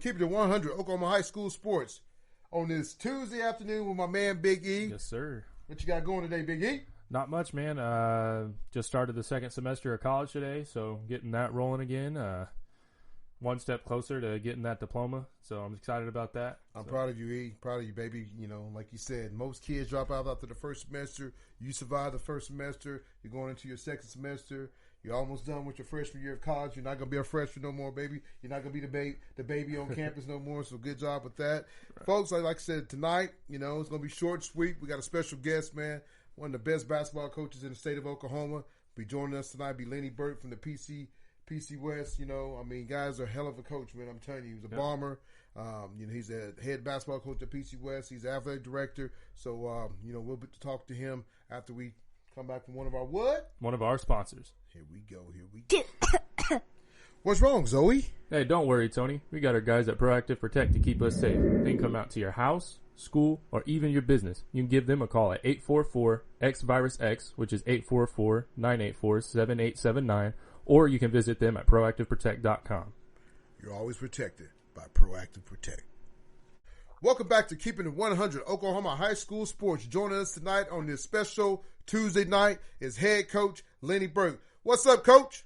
Keep It 100 Oklahoma High School Sports on this Tuesday afternoon with my man Big E. Yes, sir. What you got going today, Big E? Not much, man. Just started the second semester of college today, so getting that rolling again. One step closer to getting that diploma, so I'm excited about that. I'm proud of you, E. Proud of you, baby. You know, like you said, most kids drop out after the first semester. You survived the first semester. You're going into your second semester. You're almost done with your freshman year of college. You're not going to be a freshman no more, baby. You're not going to be the baby on campus no more, so good job with that. Right. Folks, like I said, tonight, you know, it's going to be short and sweet. We got a special guest, man. One of the best basketball coaches in the state of Oklahoma. Be joining us tonight. Be Lenny Bert from the PC West. You know, I mean, guys are a hell of a coach, man. I'm telling you, he's a bomber. You know, he's a head basketball coach at PC West. He's the athletic director. So, you know, we'll be to talk to him after we come back from one of our what? One of our sponsors. Here we go. What's wrong, Zoe? Hey, don't worry, Tony. We got our guys at Proactive Protect to keep us safe. They can come out to your house, school, or even your business. You can give them a call at 844-X-Virus-X, which is 844-984-7879, or you can visit them at proactiveprotect.com. You're always protected by Proactive Protect. Welcome back to Keeping It 100 Oklahoma High School Sports. Joining us tonight on this special Tuesday night is head coach Lenny Bert. What's up, Coach?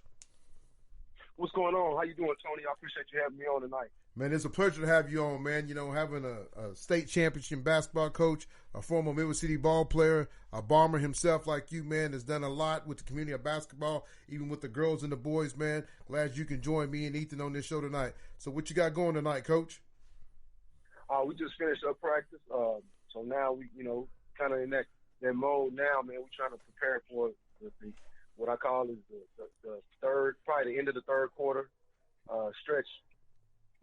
What's going on? How you doing, Tony? I appreciate you having me on tonight. Man, it's a pleasure to have you on, man. You know, having a state championship basketball coach, a former Middle City ball player, a bomber himself like you, man, has done a lot with the community of basketball, even with the girls and the boys, man. Glad you can join me and Ethan on this show tonight. So what you got going tonight, Coach? We just finished up practice. So now we, you know, kind of in that mode now, man. We're trying to prepare for what I call is the third, probably the end of the third quarter stretch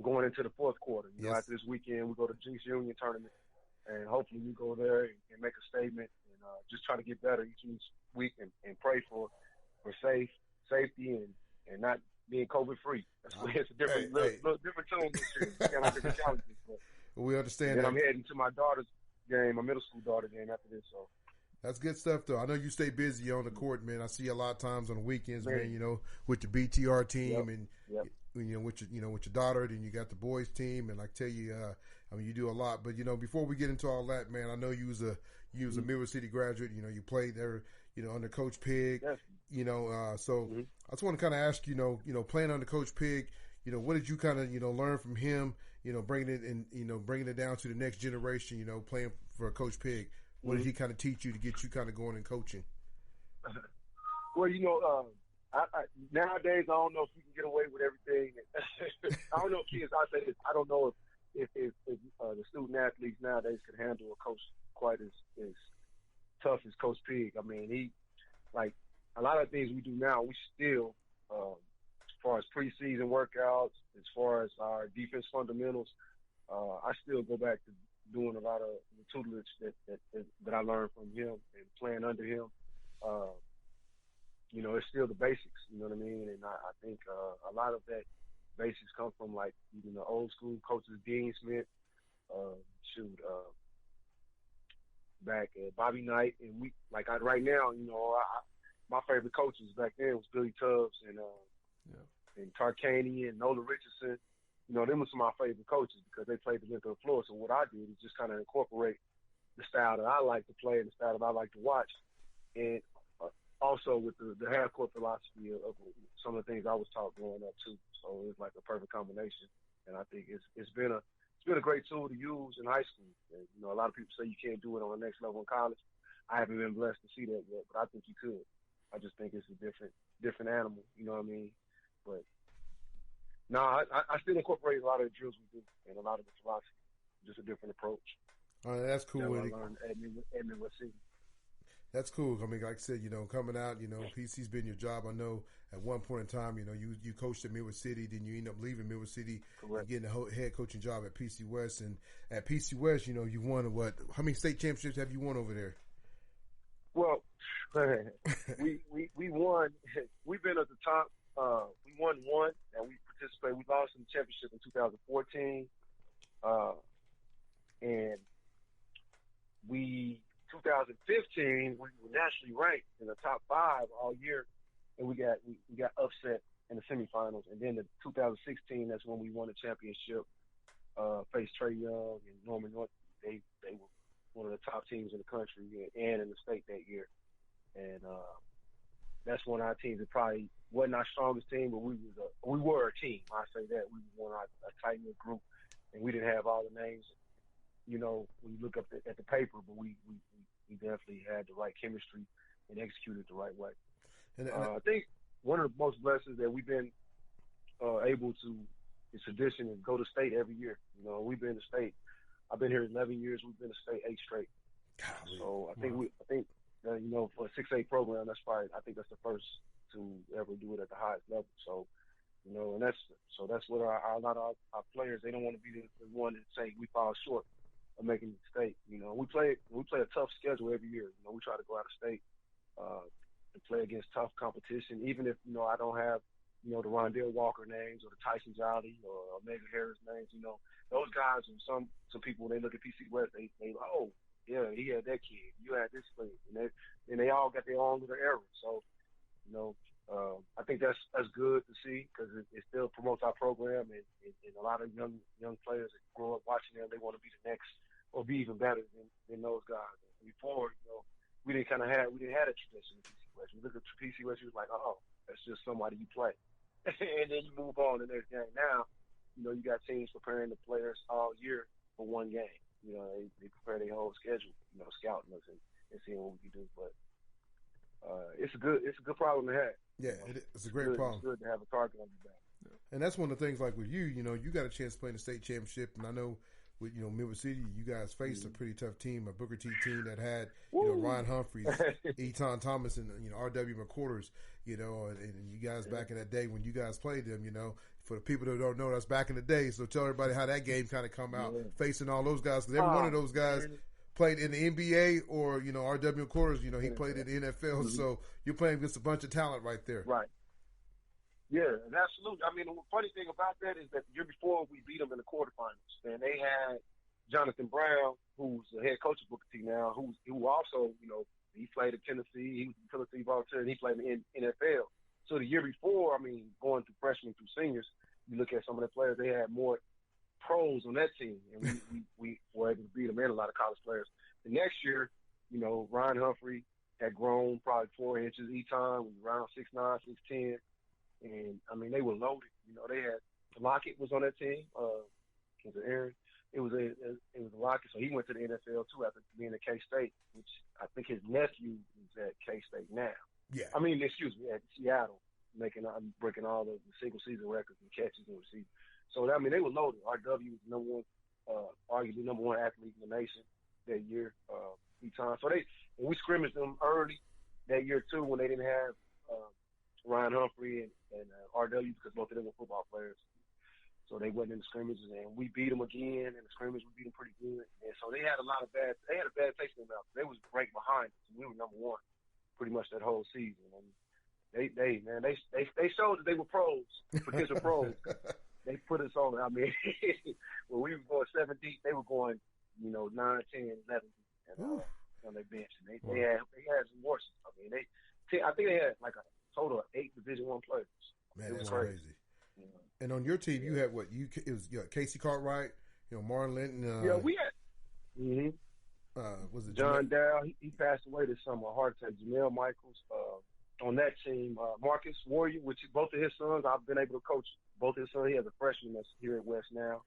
going into the fourth quarter. You know, after this weekend, we go to Jinx Union tournament, and hopefully we go there and make a statement and just try to get better each week and pray for safety and not being COVID free. That's it's a different little different tone this year. Kind of different challenges. But we understand that. I'm heading to my daughter's game, my middle school daughter game after this. So that's good stuff, though. I know you stay busy on the court, man. I see you a lot of times on the weekends, man. You know, with the BTR team and you know with your daughter. Then you got the boys team, and I tell you, I mean, you do a lot. But you know, before we get into all that, man, I know you was a Middle City graduate. You know, you played there, you know, under Coach Pig. Yes. You know, so I just want to kind of ask you know, playing under Coach Pig, you know, what did you kind of learn from him? You know, bringing it down to the next generation. You know, playing for Coach Pig. What did he kind of teach you to get you kind of going in coaching? Well, you know, I nowadays I don't know if you can get away with everything. I don't know if kids. I say this. I don't know if the student athletes nowadays can handle a coach quite as tough as Coach Pig. I mean, he like a lot of things we do now. We still, as far as preseason workouts, as far as our defense fundamentals, I still go back to doing a lot of the tutelage that I learned from him and playing under him. You know, it's still the basics, you know what I mean? And I think a lot of that basics come from, like, even the old school coaches, Dean Smith, back at Bobby Knight. And right now, you know, my favorite coaches back then was Billy Tubbs and Tarkanian and Nola Richardson. You know, them were some of my favorite coaches because they played the length of the floor. So what I did is just kind of incorporate the style that I like to play and the style that I like to watch, and also with the half-court philosophy of some of the things I was taught growing up too. So it's like a perfect combination, and I think it's been a great tool to use in high school. And, you know, a lot of people say you can't do it on the next level in college. I haven't been blessed to see that yet, but I think you could. I just think it's a different animal. You know what I mean? But no, I still incorporate a lot of the drills we do and a lot of the philosophy, just a different approach. All right, that's cool. That I learned at Midwest City. That's cool. I mean, like I said, you know, coming out, you know, PC's been your job. I know at one point in time, you know, you coached at Midwest City, then you end up leaving Midwest City and getting a head coaching job at PC West. And at PC West, you know, you won how many state championships have you won over there? Well, we won. We've been at the top. We won one, and we participated. We lost in the championship in 2014, and 2015 we were nationally ranked in the top 5 all year, and we got upset in the semifinals. And then the 2016, that's when we won the championship. faced Trey Young and Norman North. They were one of the top teams in the country and in the state that year. And that's one of our teams that probably wasn't our strongest team, but we were a team. I say that we were a tight knit group, and we didn't have all the names, when you look up at the paper, but we definitely had the right chemistry and executed the right way. And I think one of the most blessings that we've been able to is tradition and go to state every year. We've been to state. I've been here 11 years. We've been to state 8 straight. Golly. So I think for a 6A program, that's the first to ever do it at the highest level. So, and that's what a lot of our players, they don't want to be the one to say we fall short of making the state. We play a tough schedule every year. We try to go out of state to play against tough competition, even if I don't have the Rondell Walker names or the Tyson Jolly or Omega Harris names. Those guys, and some people, when they look at PC West, they oh yeah, he had that kid, you had this kid, and they all got their own little errors. So I think that's good to see, because it still promotes our program, and a lot of young players that grow up watching them, they want to be the next or be even better than those guys. And before, we didn't have a tradition in PC West. You look at PC West, you was like, oh, that's just somebody you play, and then you move on to the next game. Now, you got teams preparing the players all year for one game. They prepare their whole schedule, scouting us and seeing what we can do. But it's a good problem to have. Yeah, it's a great problem. It's good to have a target on your back. And that's one of the things, like with you, you got a chance to play in the state championship, and I know with Midwest City, you guys faced a pretty tough team, a Booker T team that had Ryan Humphreys, Eton Thomas, and R.W. McQuarters, and you guys back in that day when you guys played them, for the people that don't know, that's back in the day. So tell everybody how that game kind of come out, facing all those guys, because every one of those guys played in the NBA or R.W. McQuarters, he played in the NFL, so you're playing against a bunch of talent right there. Right. Yeah, and absolutely. I mean, the funny thing about that is that the year before we beat them in the quarterfinals, and they had Jonathan Brown, who's the head coach of Booker T now, who also, he played at Tennessee. He was in Tennessee volunteer, and he played in the NFL. So the year before, going through freshmen through seniors, you look at some of the players, they had more pros on that team, and we were able to beat them and a lot of college players. The next year, Ryan Humphrey had grown probably 4 inches. Eton was around 6'9", 6'10". And they were loaded. They had Lockett was on that team. Was it Aaron? It was Lockett. So he went to the NFL too after being at K-State, which I think his nephew is at K-State now. Yeah. At Seattle, breaking all the single season records and catches and receivers. So they were loaded. RW was arguably number one athlete in the nation that year. Eton. So we scrimmaged them early that year too, when they didn't have Ryan Humphrey and RW, because both of them were football players. So they went in the scrimmages, and we beat them again in the scrimmage. We beat them pretty good. And so they had a bad taste in their mouth. They was ranked behind us, and we were number one pretty much that whole season. And they showed that they were pros, potential pros. They put us on. When we were going 7 deep, they were going, 9, 10, 11 deep on their bench. And they had some horses. I think they had like a total of 8 Division I players. Man, that's crazy. And on your team, you had what? It was Casey Cartwright, Marlon Linton. We had. Was it John Dow? He passed away this summer, heart attack. Janelle Michaels. On that team, Marcus Warrior, which both of his sons, I've been able to coach both his sons. He has a freshman that's here at West now,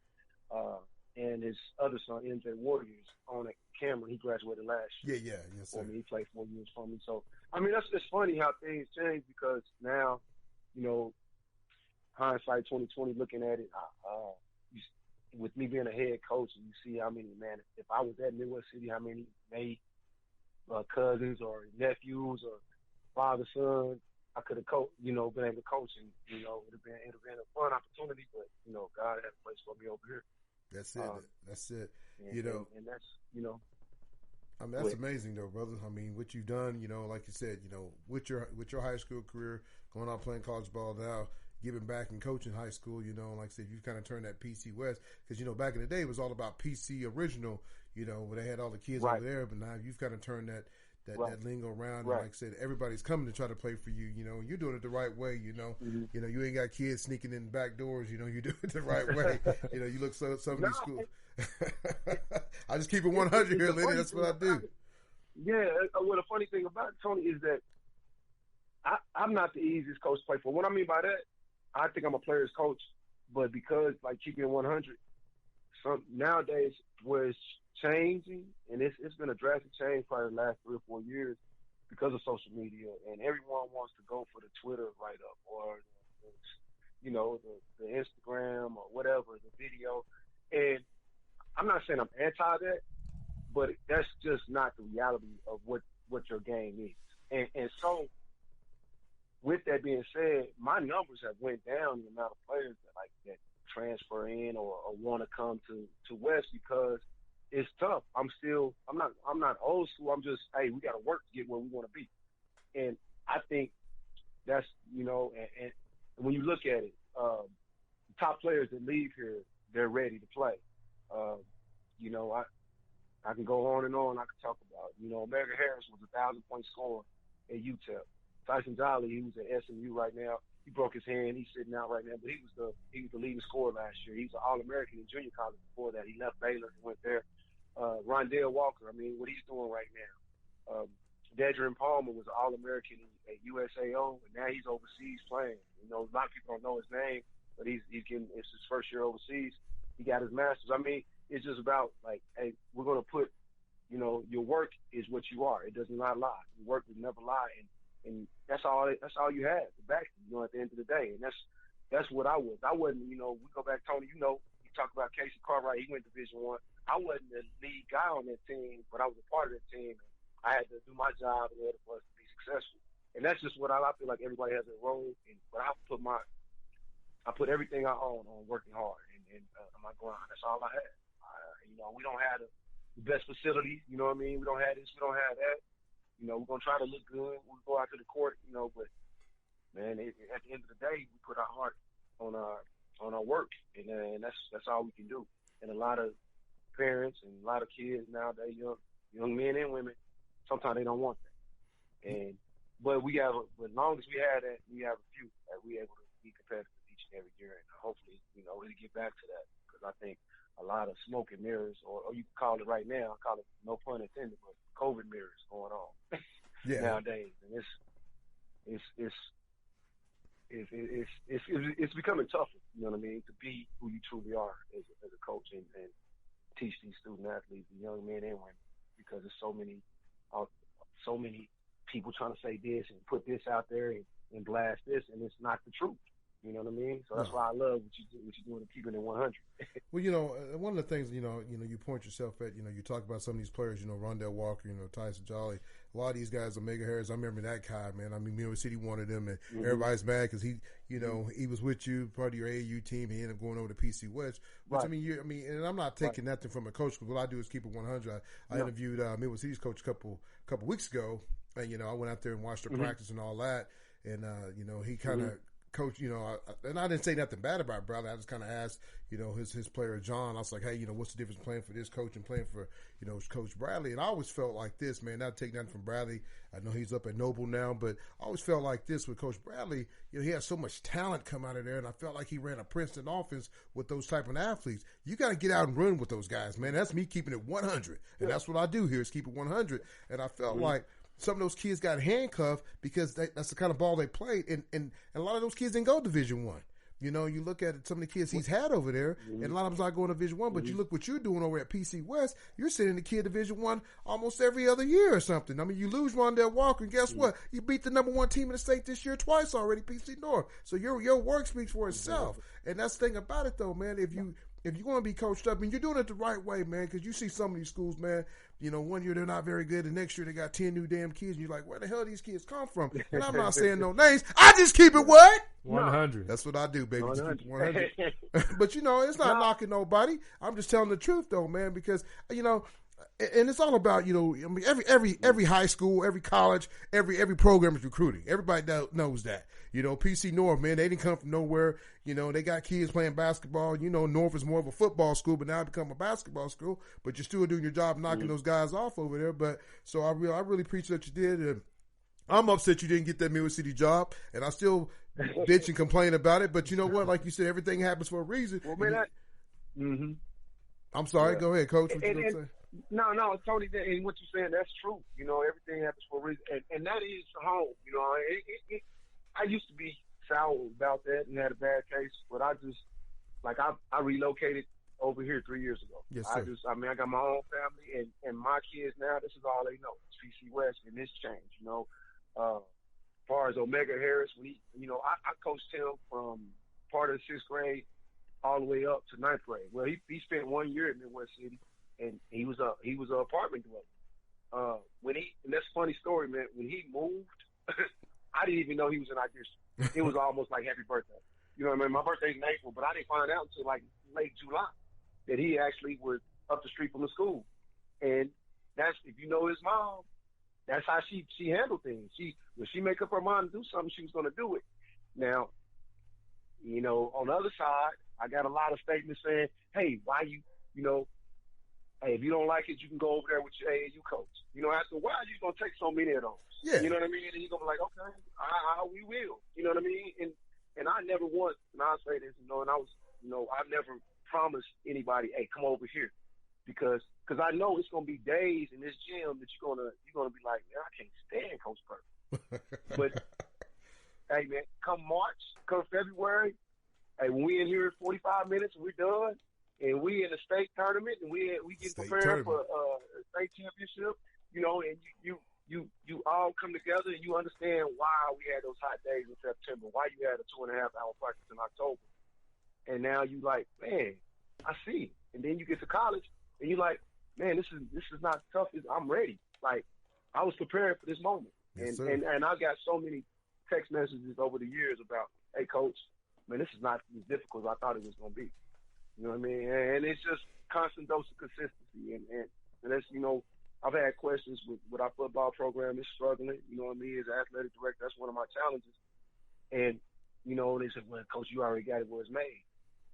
and his other son, MJ Warriors, on at Cameron. He graduated last year. Yeah, yes, sir. He played 4 years for me. So, that's just funny how things change, because now, hindsight 2020, looking at it, with me being a head coach, and you see how many, if I was at Midwest City, how many cousins or nephews or father, son, I could have been able to coach, and it would have been a fun opportunity. But God had a place for me over here. That's it. That's it. And that's that's amazing though, brother. What you've done, like you said, with your high school career, going out playing college ball now, giving back and coaching high school, like I said, you kind of turned that PC West, because back in the day it was all about PC original, where they had all the kids over there, but now you've kind of turned that lingo around. Right. And like I said, everybody's coming to try to play for you. You're doing it the right way. You ain't got kids sneaking in back doors. You do it the right way. You look some of these schools. I just keep it 100 here, Lenny. That's what I do. Yeah. Well, the funny thing about it, Tony, is that I'm not the easiest coach to play for. What I mean by that, I think I'm a player's coach, but because like keeping it 100, nowadays where it's changing, and it's been a drastic change probably the last 3 or 4 years because of social media, and everyone wants to go for the Twitter write-up or the Instagram or whatever, the video. And I'm not saying I'm anti that, but that's just not the reality of what your game is. And so with that being said, my numbers have went down, the amount of players that transfer in or want to come to West, because it's tough. I'm not old school. I'm just, hey, we got to work to get where we want to be. And I think that's, and when you look at it, the top players that leave here, they're ready to play. I can go on and on. I can talk about, America Harris was a 1,000-point scorer at UTEP. Tyson Jolly, he was at SMU right now. He broke his hand. He's sitting out right now, but he was the leading scorer last year. He was an All-American in junior college before that. He left Baylor and went there. Rondell Walker, what he's doing right now. Dedrian Palmer was an All-American at USAO, and now he's overseas playing. A lot of people don't know his name, but it's his first year overseas. He got his master's. It's just about hey, we're going to put, your work is what you are. It does not lie. Your work will never lie, and that's all you had to back you, at the end of the day. And that's what I was. I wasn't, we go back, Tony, you talk about Casey Cartwright, he went Division I. I wasn't the lead guy on that team, but I was a part of that team. I had to do my job in order for us to be successful. And that's just what I feel like everybody has a role in. But I put everything I own on working hard and on my grind. That's all I had. We don't have the best facilities, we don't have this, we don't have that. We're going to try to look good. We'll go out to the court, but, man, at the end of the day, we put our heart on our work, and that's all we can do. And a lot of parents and a lot of kids nowadays, young men and women, sometimes they don't want that. But as long as we have that, we have a few that we're able to be competitive each and every year. And hopefully, it'll get back to that, because I think a lot of smoke and mirrors, or you can call it right now, I call it, no pun intended, but COVID mirrors going on nowadays, and it's becoming tougher. To be who you truly are as a coach and teach these student athletes, the young men and women, because there's so many people trying to say this and put this out there and blast this, and it's not the truth. So that's why I love what you're doing to keeping it 100. Well, one of the things, you point yourself at, you talk about some of these players, Rondell Walker, Tyson Jolly, a lot of these guys, Omega Harris. I remember that guy, man. Miller City wanted him, and everybody's mad because he was with you, part of your AAU team. He ended up going over to PC West. Which, right. And I'm not taking nothing from a coach, because what I do is keep it 100. I interviewed Midwest City's coach a couple weeks ago, and I went out there and watched their practice and all that, and he kind of. Coach, and I didn't say nothing bad about Bradley. I just kind of asked, his player John. I was like, hey, what's the difference playing for this coach and playing for, Coach Bradley? And I always felt like this, man. Not to take nothing from Bradley. I know he's up at Noble now, but I always felt like this with Coach Bradley. He had so much talent come out of there, and I felt like he ran a Princeton offense with those type of athletes. You got to get out and run with those guys, man. That's me keeping it 100, and that's what I do here is keep it 100. And I felt like some of those kids got handcuffed because that's the kind of ball they played, and a lot of those kids didn't go Division I. You look at some of the kids he's had over there, and a lot of them's not going to Division I. But you look what you're doing over at PC West. You're sending the kid to Division I almost every other year or something. You lose Rondell Walker, and guess what? You beat the number 1 team in the state this year twice already, PC North. So your work speaks for itself, and that's the thing about it, though, man. If you want to be coached up, and you're doing it the right way, man, because you see some of these schools, man, 1 year they're not very good, the next year they got 10 new damn kids, and you're like, where the hell do these kids come from? And I'm not saying no names. I just keep it what? 100. That's what I do, baby. 100. Just keep it 100. But, it's not knocking nobody. I'm just telling the truth, though, man, because, And it's all about, you know, I mean, every high school, every college, every program is recruiting. Everybody knows that. You know, PC North, man, they didn't come from nowhere. You know, they got kids playing basketball. You know, North is more of a football school, but now it become a basketball school. But you're still doing your job, knocking those guys off over there. But so I really appreciate that you did. And I'm upset you didn't get that Mill City job, and I still bitch and complain about it. But you know what? Like you said, everything happens for a reason. Well, man, I'm sorry. Go ahead, Coach. What you gonna say? No, Tony, and what you're saying, that's true. You know, everything happens for a reason. And that is home. You know, I used to be sour about that and had a bad case, but I just, like, I relocated over here 3 years ago. Yes, sir. I got my own family, and my kids now, this is all they know. It's PC West, and this changed, you know. As far as Omega Harris, when he, you know, I coached him from part of the 6th grade all the way up to 9th grade. Well, he spent 1 year in Midwest City. And he was an apartment dweller. And that's a funny story, man. When he moved, I didn't even know he was in our district. It was almost like happy birthday. You know what I mean? My birthday's in April, but I didn't find out until like late July that he actually was up the street from the school. And that's, if you know his mom, that's how she handled things. When she make up her mind to do something, she was going to do it. Now, you know, on the other side, I got a lot of statements saying, "Hey, why you know." Hey, if you don't like it, you can go over there with your AAU coach. You know, after a while, you're going to take so many of those. Yeah. You know what I mean? And you're going to be like, okay, we will. You know what I mean? And I never once, and I'll say this, you know, and I was, you know, I've never promised anybody, hey, come over here. Because I know it's going to be days in this gym that you're going to be like, man, I can't stand Coach Bert. But, hey, man, come March, come February, hey, when we in here 45 minutes and we're done, and we in the state tournament, and we get prepared for a state championship, you know, and you all come together and you understand why we had those hot days in September, why you had a 2.5-hour practice in October, and now you like, man, I see. And then you get to college and you like, man, this is not tough. I'm ready. Like, I was prepared for this moment. Yes, and I got so many text messages over the years about, hey, coach, man, this is not as difficult as I thought it was going to be. You know what I mean? And it's just constant dose of consistency. And that's, you know, I've had questions with our football program. It's struggling. You know what I mean? As an athletic director, that's one of my challenges. And, you know, they said, well, Coach, you already got it where it's made.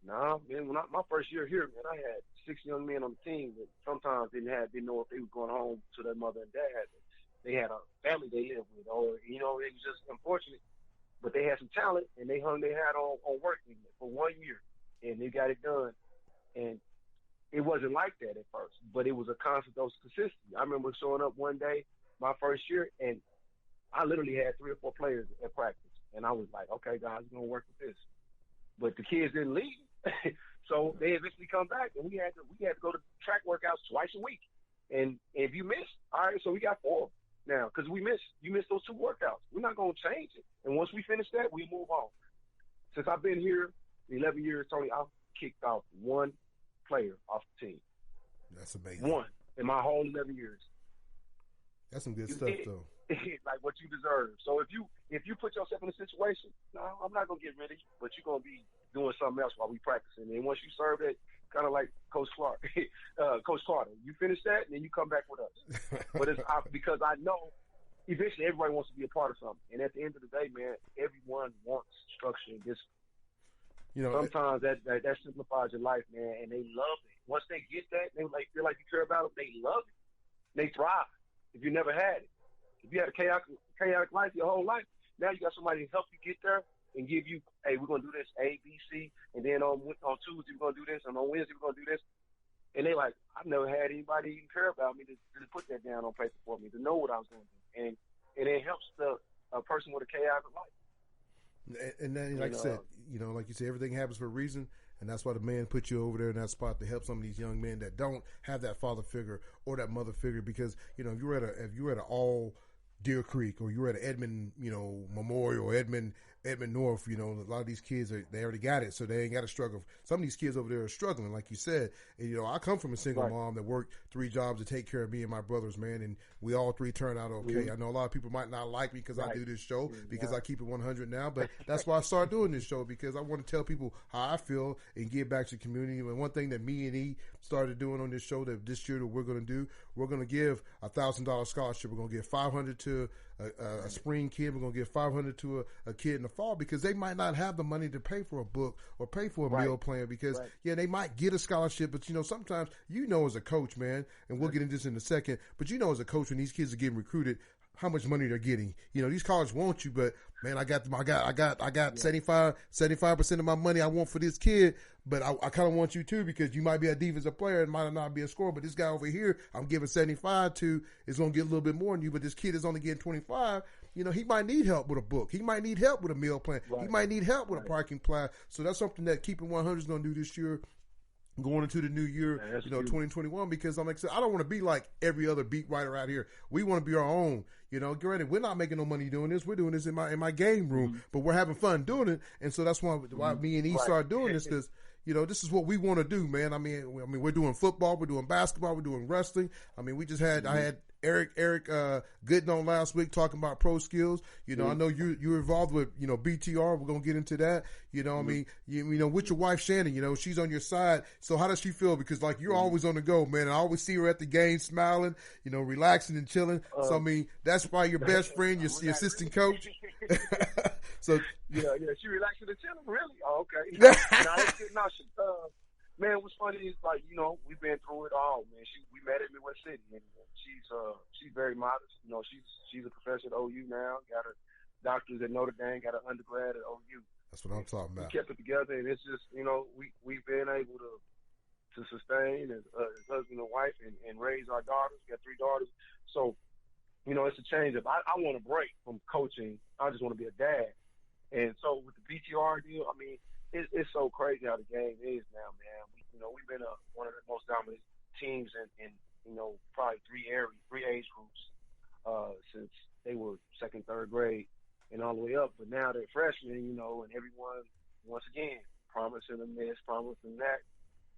Nah, man, my first year here, man, I had 6 young men on the team that sometimes didn't know if they were going home to their mother and dad. They had a family they lived with, or, you know, it was just unfortunate. But they had some talent, and they hung their hat on working for 1 year. And they got it done. And it wasn't like that at first, but it was a constant dose of consistency. I remember showing up one day, my first year, and I literally had 3 or 4 players at practice. And I was like, okay, guys, we're going to work with this. But the kids didn't leave. So they eventually come back, and we had to go to track workouts twice a week. And if you missed, all right, so we got 4 now because you missed those 2 workouts. We're not going to change it. And once we finish that, we move on. Since I've been here 11 years, Tony, I've kicked off 1 player off the team. That's amazing. 1 in my whole 11 years. That's some good stuff, though. Like what you deserve. So if you put yourself in a situation, no, I'm not gonna get rid of you, but you're gonna be doing something else while we practicing. And once you serve that, kind of like Coach Clark, Coach Carter, you finish that, and then you come back with us. But because I know eventually everybody wants to be a part of something. And at the end of the day, man, everyone wants structure and discipline. You know, sometimes that simplifies your life, man, and they love it. Once they get that, they feel like you care about them. They love it. They thrive. If you never had it, if you had a chaotic life your whole life, now you got somebody to help you get there and give you, hey, we're gonna do this A, B, C, and then on Tuesday we're gonna do this, and on Wednesday we're gonna do this. And they like, I've never had anybody even care about me to put that down on paper for me, to know what I was gonna do, and it helps a person with a chaotic life. And then, like I said, you know, like you said, everything happens for a reason, and that's why the man put you over there in that spot to help some of these young men that don't have that father figure or that mother figure. Because, you know, if you were at an all Deer Creek, or you were at an Edmond, you know, Memorial, Edmond Edmond North, a lot of these kids they already got it, so they ain't got to struggle. Some of these kids over there are struggling, like you said. And, I come from a single mom that worked 3 jobs to take care of me and my brothers, man, and we all 3 turned out okay. Mm-hmm. I know a lot of people might not like me because I do this show, because I keep it 100 now, but that's why I started doing this show, because I want to tell people how I feel and give back to the community. And one thing that me and E started doing on this show that this year that we're going to do, we're going to give $1,000 scholarship. We're going to give $500 to a spring kid. We're going to give $500 to a kid in the fall, because they might not have the money to pay for a book or pay for a meal plan, because they might get a scholarship, but sometimes as a coach, man, and we'll get into this in a second, but as a coach, when these kids are getting recruited, how much money they're getting. These colleges want you, but man, I got 75% of my money I want for this kid, but I kind of want you too, because you might be a defensive player and might not be a scorer, but this guy over here I'm giving 75 to is going to get a little bit more than you, but this kid is only getting 25. He might need help with a book. He might need help with a meal plan. He might need help with a parking plan. So that's something that Keeping 100 is going to do this year, going into the new year, 2021, because I'm like I said, I don't want to be like every other beat writer out here. We want to be our own. Granted, we're not making no money doing this. We're doing this in my game room, but we're having fun doing it. And so that's why me and E started doing this, because this is what we want to do, man. I mean, we're doing football, we're doing basketball, we're doing wrestling. I mean, I had Eric Gooden on last week talking about pro skills. I know you're involved with BTR. We're gonna get into that. I mean, with your wife Shannon, she's on your side. So how does she feel? Because like you're always on the go, man. I always see her at the game smiling, relaxing and chilling. So I mean, that's probably your best friend, your assistant coach. So yeah, she relaxing and chilling, really. Oh, okay. Man, what's funny is we've been through it all, man. We met at Midwest City, and she's very modest. She's a professor at OU now. Got her doctors at Notre Dame. Got her undergrad at OU. That's what I'm talking about. We kept it together, and it's just we've been able to sustain as husband and wife and raise our daughters. We got 3 daughters, so it's a change up. I want a break from coaching. I just want to be a dad, and so with the BTR deal, I mean. It's so crazy how the game is now, man. We've been one of the most dominant teams in probably 3 age groups since they were 2nd, 3rd grade and all the way up. But now they're freshmen, and everyone, once again, promising them this, promising that.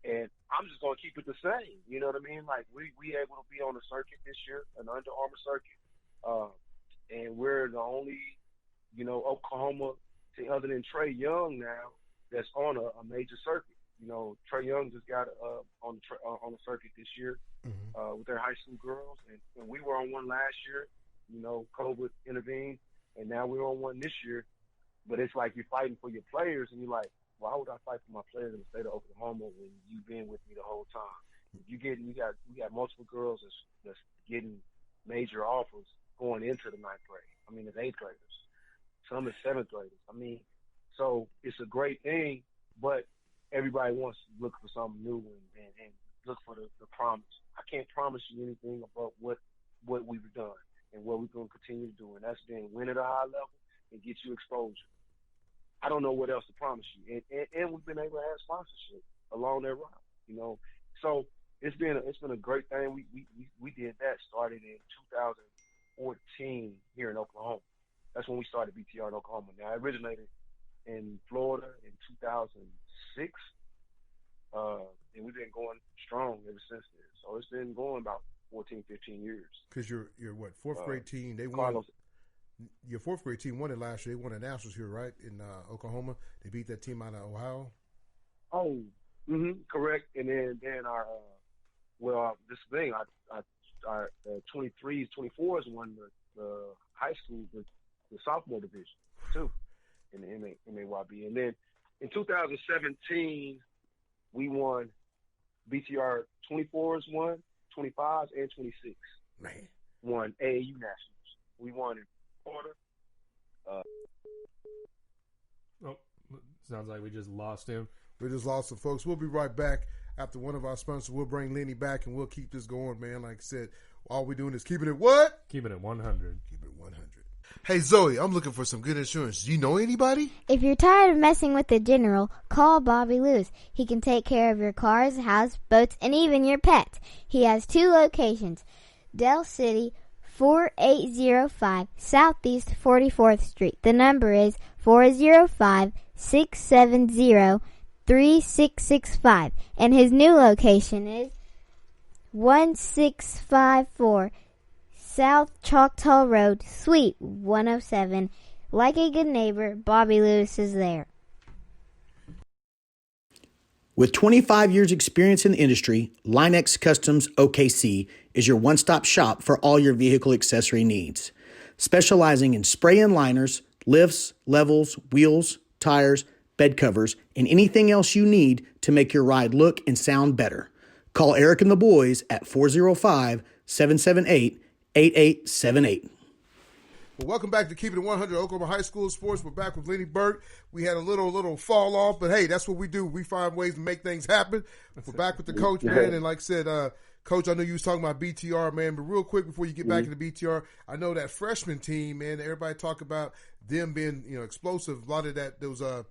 And I'm just going to keep it the same. You know what I mean? Like, we able to be on the circuit this year, an Under Armour circuit. And we're the only, Oklahoma team other than Trae Young now that's on a major circuit. Trae Young just got on the circuit this year with their high school girls, and we were on one last year. COVID intervened, and now we're on one this year. But it's like you're fighting for your players, and you're like, why would I fight for my players in the state of Oklahoma when you've been with me the whole time? We got multiple girls that's getting major offers going into the 9th grade. I mean, it's 8th graders. Some is 7th graders. I mean. So it's a great thing, but everybody wants to look for something new and look for the promise. I can't promise you anything about what we've done and what we're going to continue to do, and that's been win at a high level and get you exposure. I don't know what else to promise you, and we've been able to have sponsorship along that route. So it's been a great thing. We did that, started in 2014 here in Oklahoma. That's when we started BTR in Oklahoma. Now, I originated in Florida in 2006, and we've been going strong ever since then. So it's been going about 14, 15 years. Because your what, 4th grade team, they won. Your 4th grade team won it last year. They won the Nationals here, right, in Oklahoma. They beat that team out of Ohio. Oh, correct. And then our this thing, our 23s, 24s won the high school, the sophomore division too. In the MAYB. And then in 2017, we won BTR 24s, 25s, and 26. Man. Won AAU Nationals. We won in Florida. Sounds like we just lost him. We just lost him, folks. We'll be right back after one of our sponsors. We'll bring Lenny back, and we'll keep this going, man. Like I said, all we're doing is keeping it what? Keeping it 100. Keep it 100. Hey, Zoe, I'm looking for some good insurance. Do you know anybody? If you're tired of messing with the general, call Bobby Lewis. He can take care of your cars, house, boats, and even your pets. He has 2 locations, Del City, 4805 Southeast 44th Street. The number is 405-670-3665. And his new location is 1654 South Choctaw Road, Suite 107. Like a good neighbor, Bobby Lewis is there. With 25 years experience in the industry, Line-X Customs OKC is your one-stop shop for all your vehicle accessory needs. Specializing in spray-in liners, lifts, levels, wheels, tires, bed covers, and anything else you need to make your ride look and sound better. Call Eric and the boys at 405-778-8878. Well, welcome back to Keeping It 100 Oklahoma High School Sports. We're back with Lenny Bert. We had a little fall off, but hey, that's what we do. We find ways to make things happen. We're back with the coach, man, and like I said, Coach, I know you was talking about BTR, man, but real quick before you get back into BTR, I know that freshman team, man, everybody talk about them being, explosive. A lot of that, those the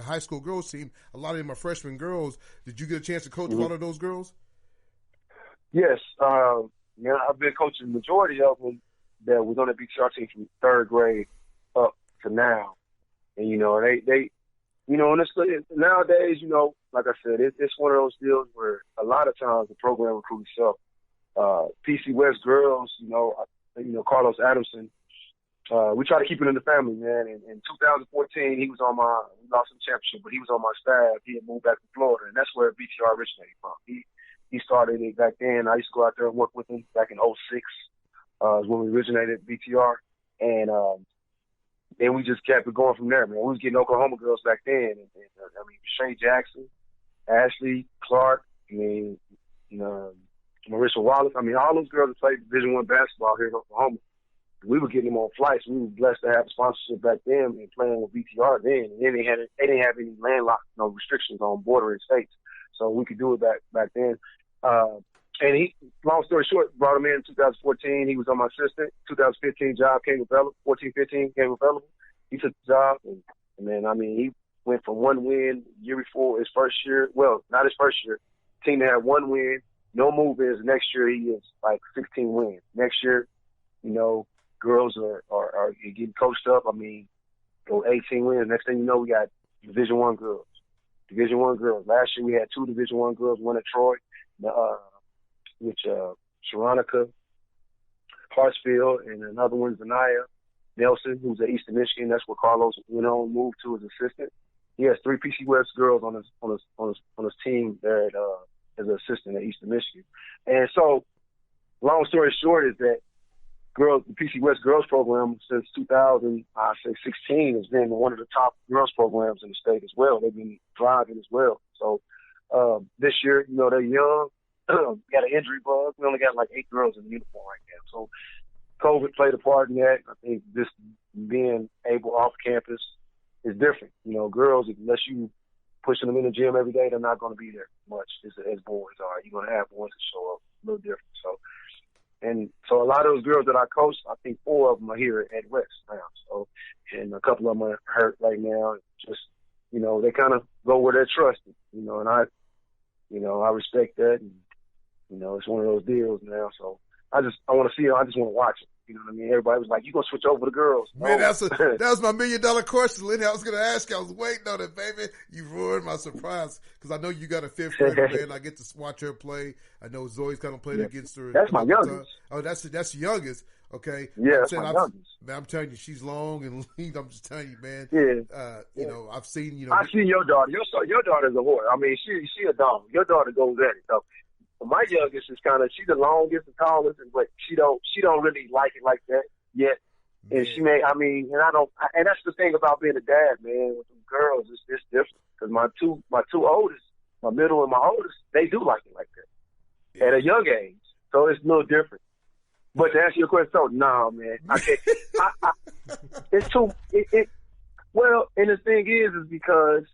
high school girls team, a lot of them are freshman girls. Did you get a chance to coach a lot of those girls? Yes, I've been coaching the majority of them that was on the BTR team from third grade up to now. And, they and it's, nowadays, like I said, it's one of those deals where a lot of times the program recruits itself. PC West girls, Carlos Adamson, we try to keep it in the family, man. In 2014, we lost the championship, but he was on my staff. He had moved back to Florida, and that's where BTR originated from. He started it back then. I used to go out there and work with him back in 06. Is when we originated BTR, and then we just kept it going from there, man. We was getting Oklahoma girls back then, and Shay Jackson, Ashley Clark, Marissa Wallace. All those girls that played Division I basketball here in Oklahoma. We were getting them on flights. We were blessed to have a sponsorship back then and playing with BTR then. And then they didn't have any landlocked, restrictions on bordering states, so we could do it back then. And long story short, brought him in 2014. He was on my assistant. 2015 job came available. 14-15 came available. He took the job, and he went from one win year before his first year. Well, not his first year. Team that had one win, no move-ins. Next year he is like 16 wins. Next year, girls are getting coached up. Go 18 wins. Next thing you know, we got Division I girls. Division I girls. Last year we had two Division I girls, one at Troy. Which Sharonica Hartsfield, and another one is Anaya Nelson, who's at Eastern Michigan. That's where Carlos moved to as assistant. He has three PC West girls on his team there as an assistant at Eastern Michigan. And so, long story short is that the PC West girls program since 2016 has been one of the top girls programs in the state as well. They've been thriving as well. So this year, they're young. We got an injury bug. We only got like 8 girls in uniform right now. So COVID played a part in that. I think just being able off campus is different. Girls, unless you pushing them in the gym every day, they're not going to be there much as boys are. You're going to have boys that show up a little different. So a lot of those girls that I coach, I think 4 of them are here at West now. So, and a couple of them are hurt right now. Just, they kind of go where they're trusted, and I respect that. And, it's one of those deals now. So I want to see it. I just want to watch it. You know what I mean? Everybody was like, "You gonna switch over to girls?" Man, that was my $1 million question, Lenny. I was gonna ask you. I was waiting on it, baby. You ruined my surprise because I know you got a 5th grader, man. I get to watch her play. I know Zoe's kind of played against her. That's my youngest. Oh, that's the youngest. Okay. Yeah, that's my youngest. Man, I'm telling you, she's long and lean. I'm just telling you, man. Yeah. I've seen. I've seen your daughter. Your daughter's a whore. She a dog. Your daughter goes at it. So my youngest is she's the longest and tallest, but she don't really like it like that yet. And she may, and that's the thing about being a dad, man. With them girls, it's different because my two oldest, my middle and my oldest, they do like it like that at a young age. So it's a little different. But to answer your question, no, man, I can't. It's too. Well, and the thing is because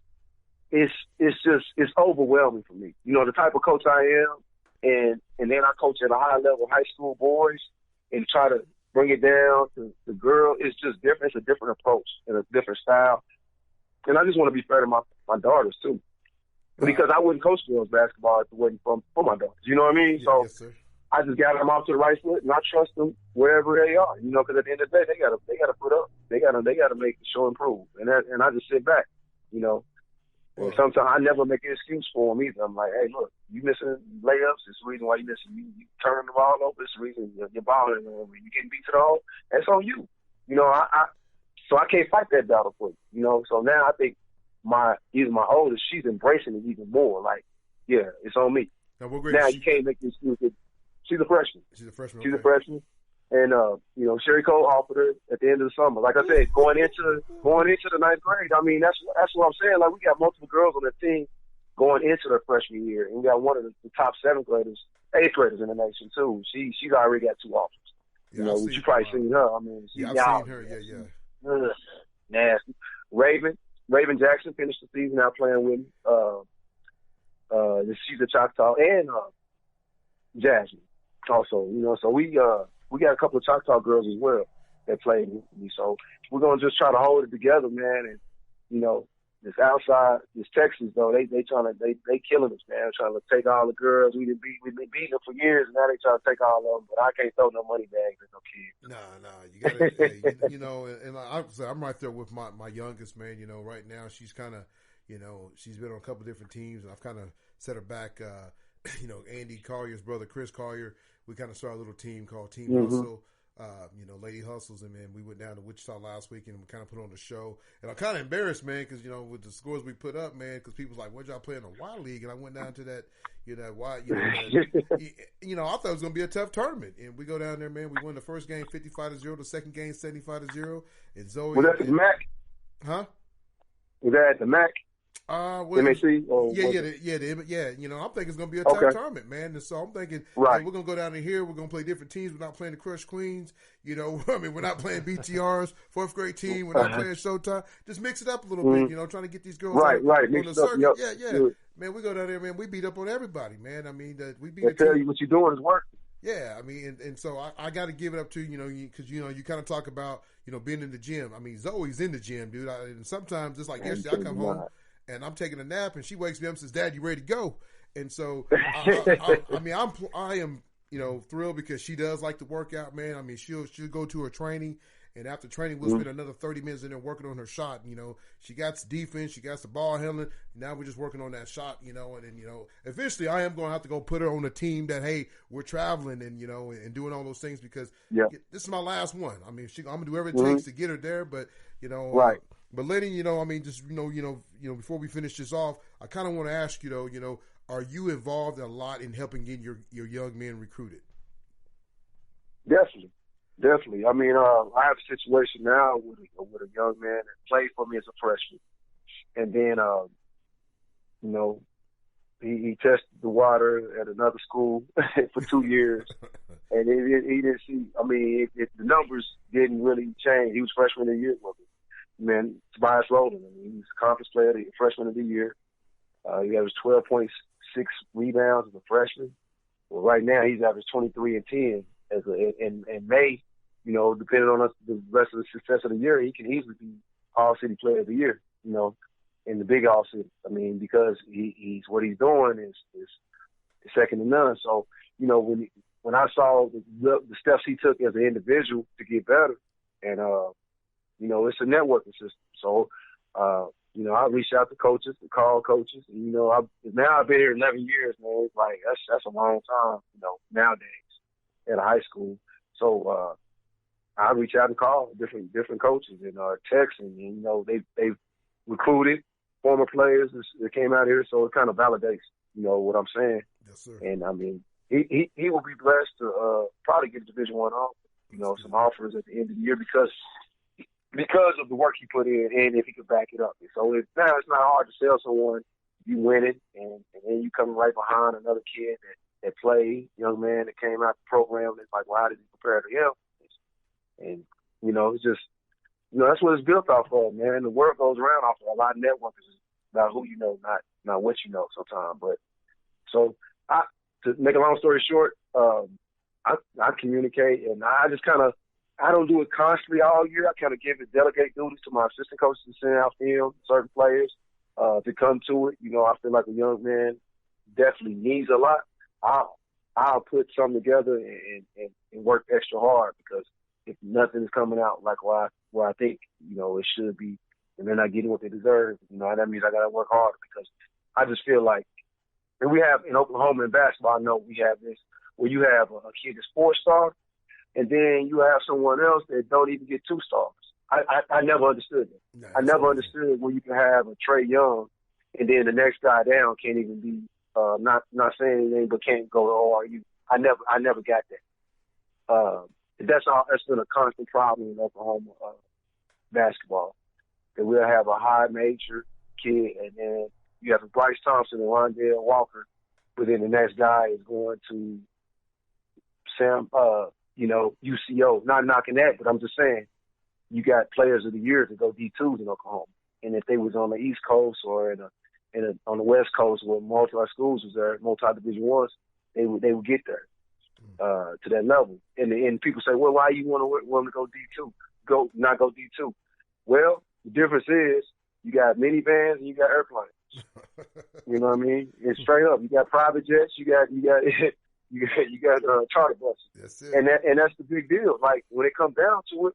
it's overwhelming for me. The type of coach I am. And then I coach at a high level high school boys and try to bring it down to the girl. It's just different. It's a different approach and a different style. And I just want to be fair to my daughters too, because I wouldn't coach girls basketball if it wasn't for my daughters. You know what I mean? Yeah, so yes, sir. I just got them off to the right foot, and I trust them wherever they are. You know, because at the end of the day, they gotta put up. They gotta make the show improve, and I just sit back. You know, and sometimes I never make an excuse for them either. I'm like, hey, look, you missing layups. It's the reason why you missing. You turning the ball over. It's the reason you're balling. You getting beat to the hole. That's on you. You know, so I can't fight that battle for you. You know, so now I think my oldest, she's embracing it even more. Like, yeah, it's on me. Now you can't make the excuse. She's a freshman. She's a freshman. And, you know, Sherry Cole offered her at the end of the summer. Like I said, going into the ninth grade, I mean, that's what I'm saying. Like, we got multiple girls on the team going into their freshman year. And we got one of the top 8th graders in the nation, too. She's already got 2 offers. Yeah, you know, you probably seen her. I mean, I've seen her. Yeah. Nasty. Raven Jackson finished the season out playing with me. She's a Choctaw. And Jasmine also, you know, so we got a couple of Choctaw girls as well that played with me. So we're gonna just try to hold it together, man. And you know, this Texas though, they killing us, man. Trying to take all the girls. We've been beating them for years, and now they trying to take all of them. But I can't throw no money bags at no kids. No, you gotta, you know. And I'm right there with my youngest, man. You know, right now she's kind of, you know, she's been on a couple different teams, and I've kind of set her back. You know, Andy Collier's brother, Chris Collier, we kind of started a little team called Team Hustle. You know, Lady Hustles, and man, we went down to Wichita last week and we kind of put on the show. And I'm kind of embarrassed, man, because you know, with the scores we put up, man, because people's like, "Where'd y'all play in the Y League?" And I went down to that, you know, you know, I thought it was gonna be a tough tournament, and we go down there, man. We won the first game 55-0, the second game 75-0, and Zoe. Was that at the MAC? Huh? Was that at the MAC? MAC? Yeah. You know, I'm thinking it's gonna be a tough tournament, man. And so I'm thinking, hey, we're gonna go down in here. We're gonna play different teams. We're not playing the Crush Queens. You know, I mean, we're not playing BTRs, 4th grade team. We're not playing Showtime. Just mix it up a little bit. You know, trying to get these girls on the circuit. Yeah. Man, we go down there, man. We beat up on everybody, man. I mean, we beat. They tell you what you're doing is working. Yeah, I mean, and so I got to give it up to, you know, because, you know, you kind of talk about, you know, being in the gym. I mean, Zoe's in the gym, dude. And sometimes, just like yesterday, I come home and I'm taking a nap, and she wakes me up and says, "Dad, you ready to go?" And so, I mean, I am, you know, thrilled because she does like to work out, man. I mean, she'll go to her training, and after training, we'll spend another 30 minutes in there working on her shot. You know, she got the defense, she got the ball handling. Now we're just working on that shot, you know, and then, you know, eventually I am going to have to go put her on a team that, hey, we're traveling and, you know, and doing all those things because this is my last one. I mean, I'm going to do everything it takes to get her there, but, you know, but Lenny, you know, I mean, just, you know, before we finish this off, I kind of want to ask you, though, you know, are you involved a lot in helping get your young men recruited? Definitely. I mean, I have a situation now with a young man that played for me as a freshman. And then, you know, he tested the water at another school for 2 years. And he didn't see, I mean, the numbers didn't really change. He was freshman of the year with me. Man, Tobias Rowland, I mean, he was a conference player, the freshman of the year. He averaged 12.6 rebounds as a freshman. Well, right now he's averaged 23 and 10. In May, you know, depending on the rest of the success of the year, he can easily be All-City Player of the Year, you know, in the big All-City. I mean, because he's what he's doing is second to none. So, you know, when I saw the steps he took as an individual to get better, and you know, it's a networking system. So, you know, I reached out to coaches, to call coaches. And, you know, I've been here 11 years, man. It's like that's a long time, you know, nowadays at a high school. So I reach out and call different coaches and text, and you know, they recruited former players that came out here, so it kind of validates, you know, what I'm saying. Yes, sir. And I mean, he will be blessed to probably get a Division I offer, you know, some offers at the end of the year because of the work he put in, and if he could back it up. So it's not hard to sell someone you winning, and then you coming right behind another kid that played, young man that came out the program, and it's like, well, how did he compare to him? And, you know, it's just, you know, that's what it's built off of, man. The world goes around off of a lot of networkers about who you know, not what you know sometimes. But so to make a long story short, I communicate, and I just kind of, I don't do it constantly all year. I kind of delegate duties to my assistant coaches to send out film, certain players to come to it. You know, I feel like a young man definitely needs a lot. I'll put something together and work extra hard, because if nothing's coming out like where I think, it should be, and they're not getting what they deserve, that means I got to work harder, because I just feel like, and we have in Oklahoma in basketball, I know we have this, where you have a kid that's 4-star, and then you have someone else that don't even get 2 stars. I never understood that. No, I never understood where you can have a Trey Young, and then the next guy down can't even be not saying anything, but can't go to ORU. I never got that. That's been a constant problem in Oklahoma basketball. That we'll have a high major kid, and then you have Bryce Thompson and Rondell Walker, but then the next guy is going to UCO. Not knocking that, but I'm just saying, you got players of the year to go D2s in Oklahoma. And if they was on the East Coast or on the West Coast where multi-schools was there, multi-division ones, they would get there to that level. And people say, well, why you want to go D2? Not go D2. Well, the difference is you got minivans and you got airplanes. You know what I mean? It's straight up. You got private jets. You got charter buses. That's it. And that's the big deal. Like when it comes down to it,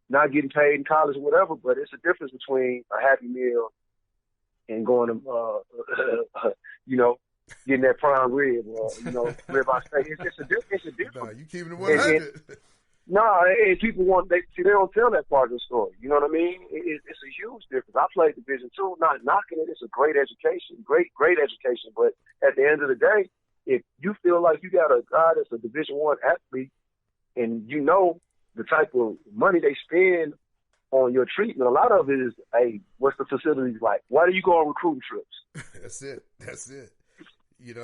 not getting paid in college or whatever, but it's a difference between a Happy Meal and going to, getting that prime rib or, ribeye steak. It's a difference. Nah, you keeping it 100. And people they don't tell that part of the story. You know what I mean? It's a huge difference. I played Division II, not knocking it. It's a great education, great education. But at the end of the day, if you feel like you got a guy that's a Division I athlete, and the type of money they spend on your treatment, a lot of it is, hey, what's the facilities like? Why do you go on recruiting trips? That's it. You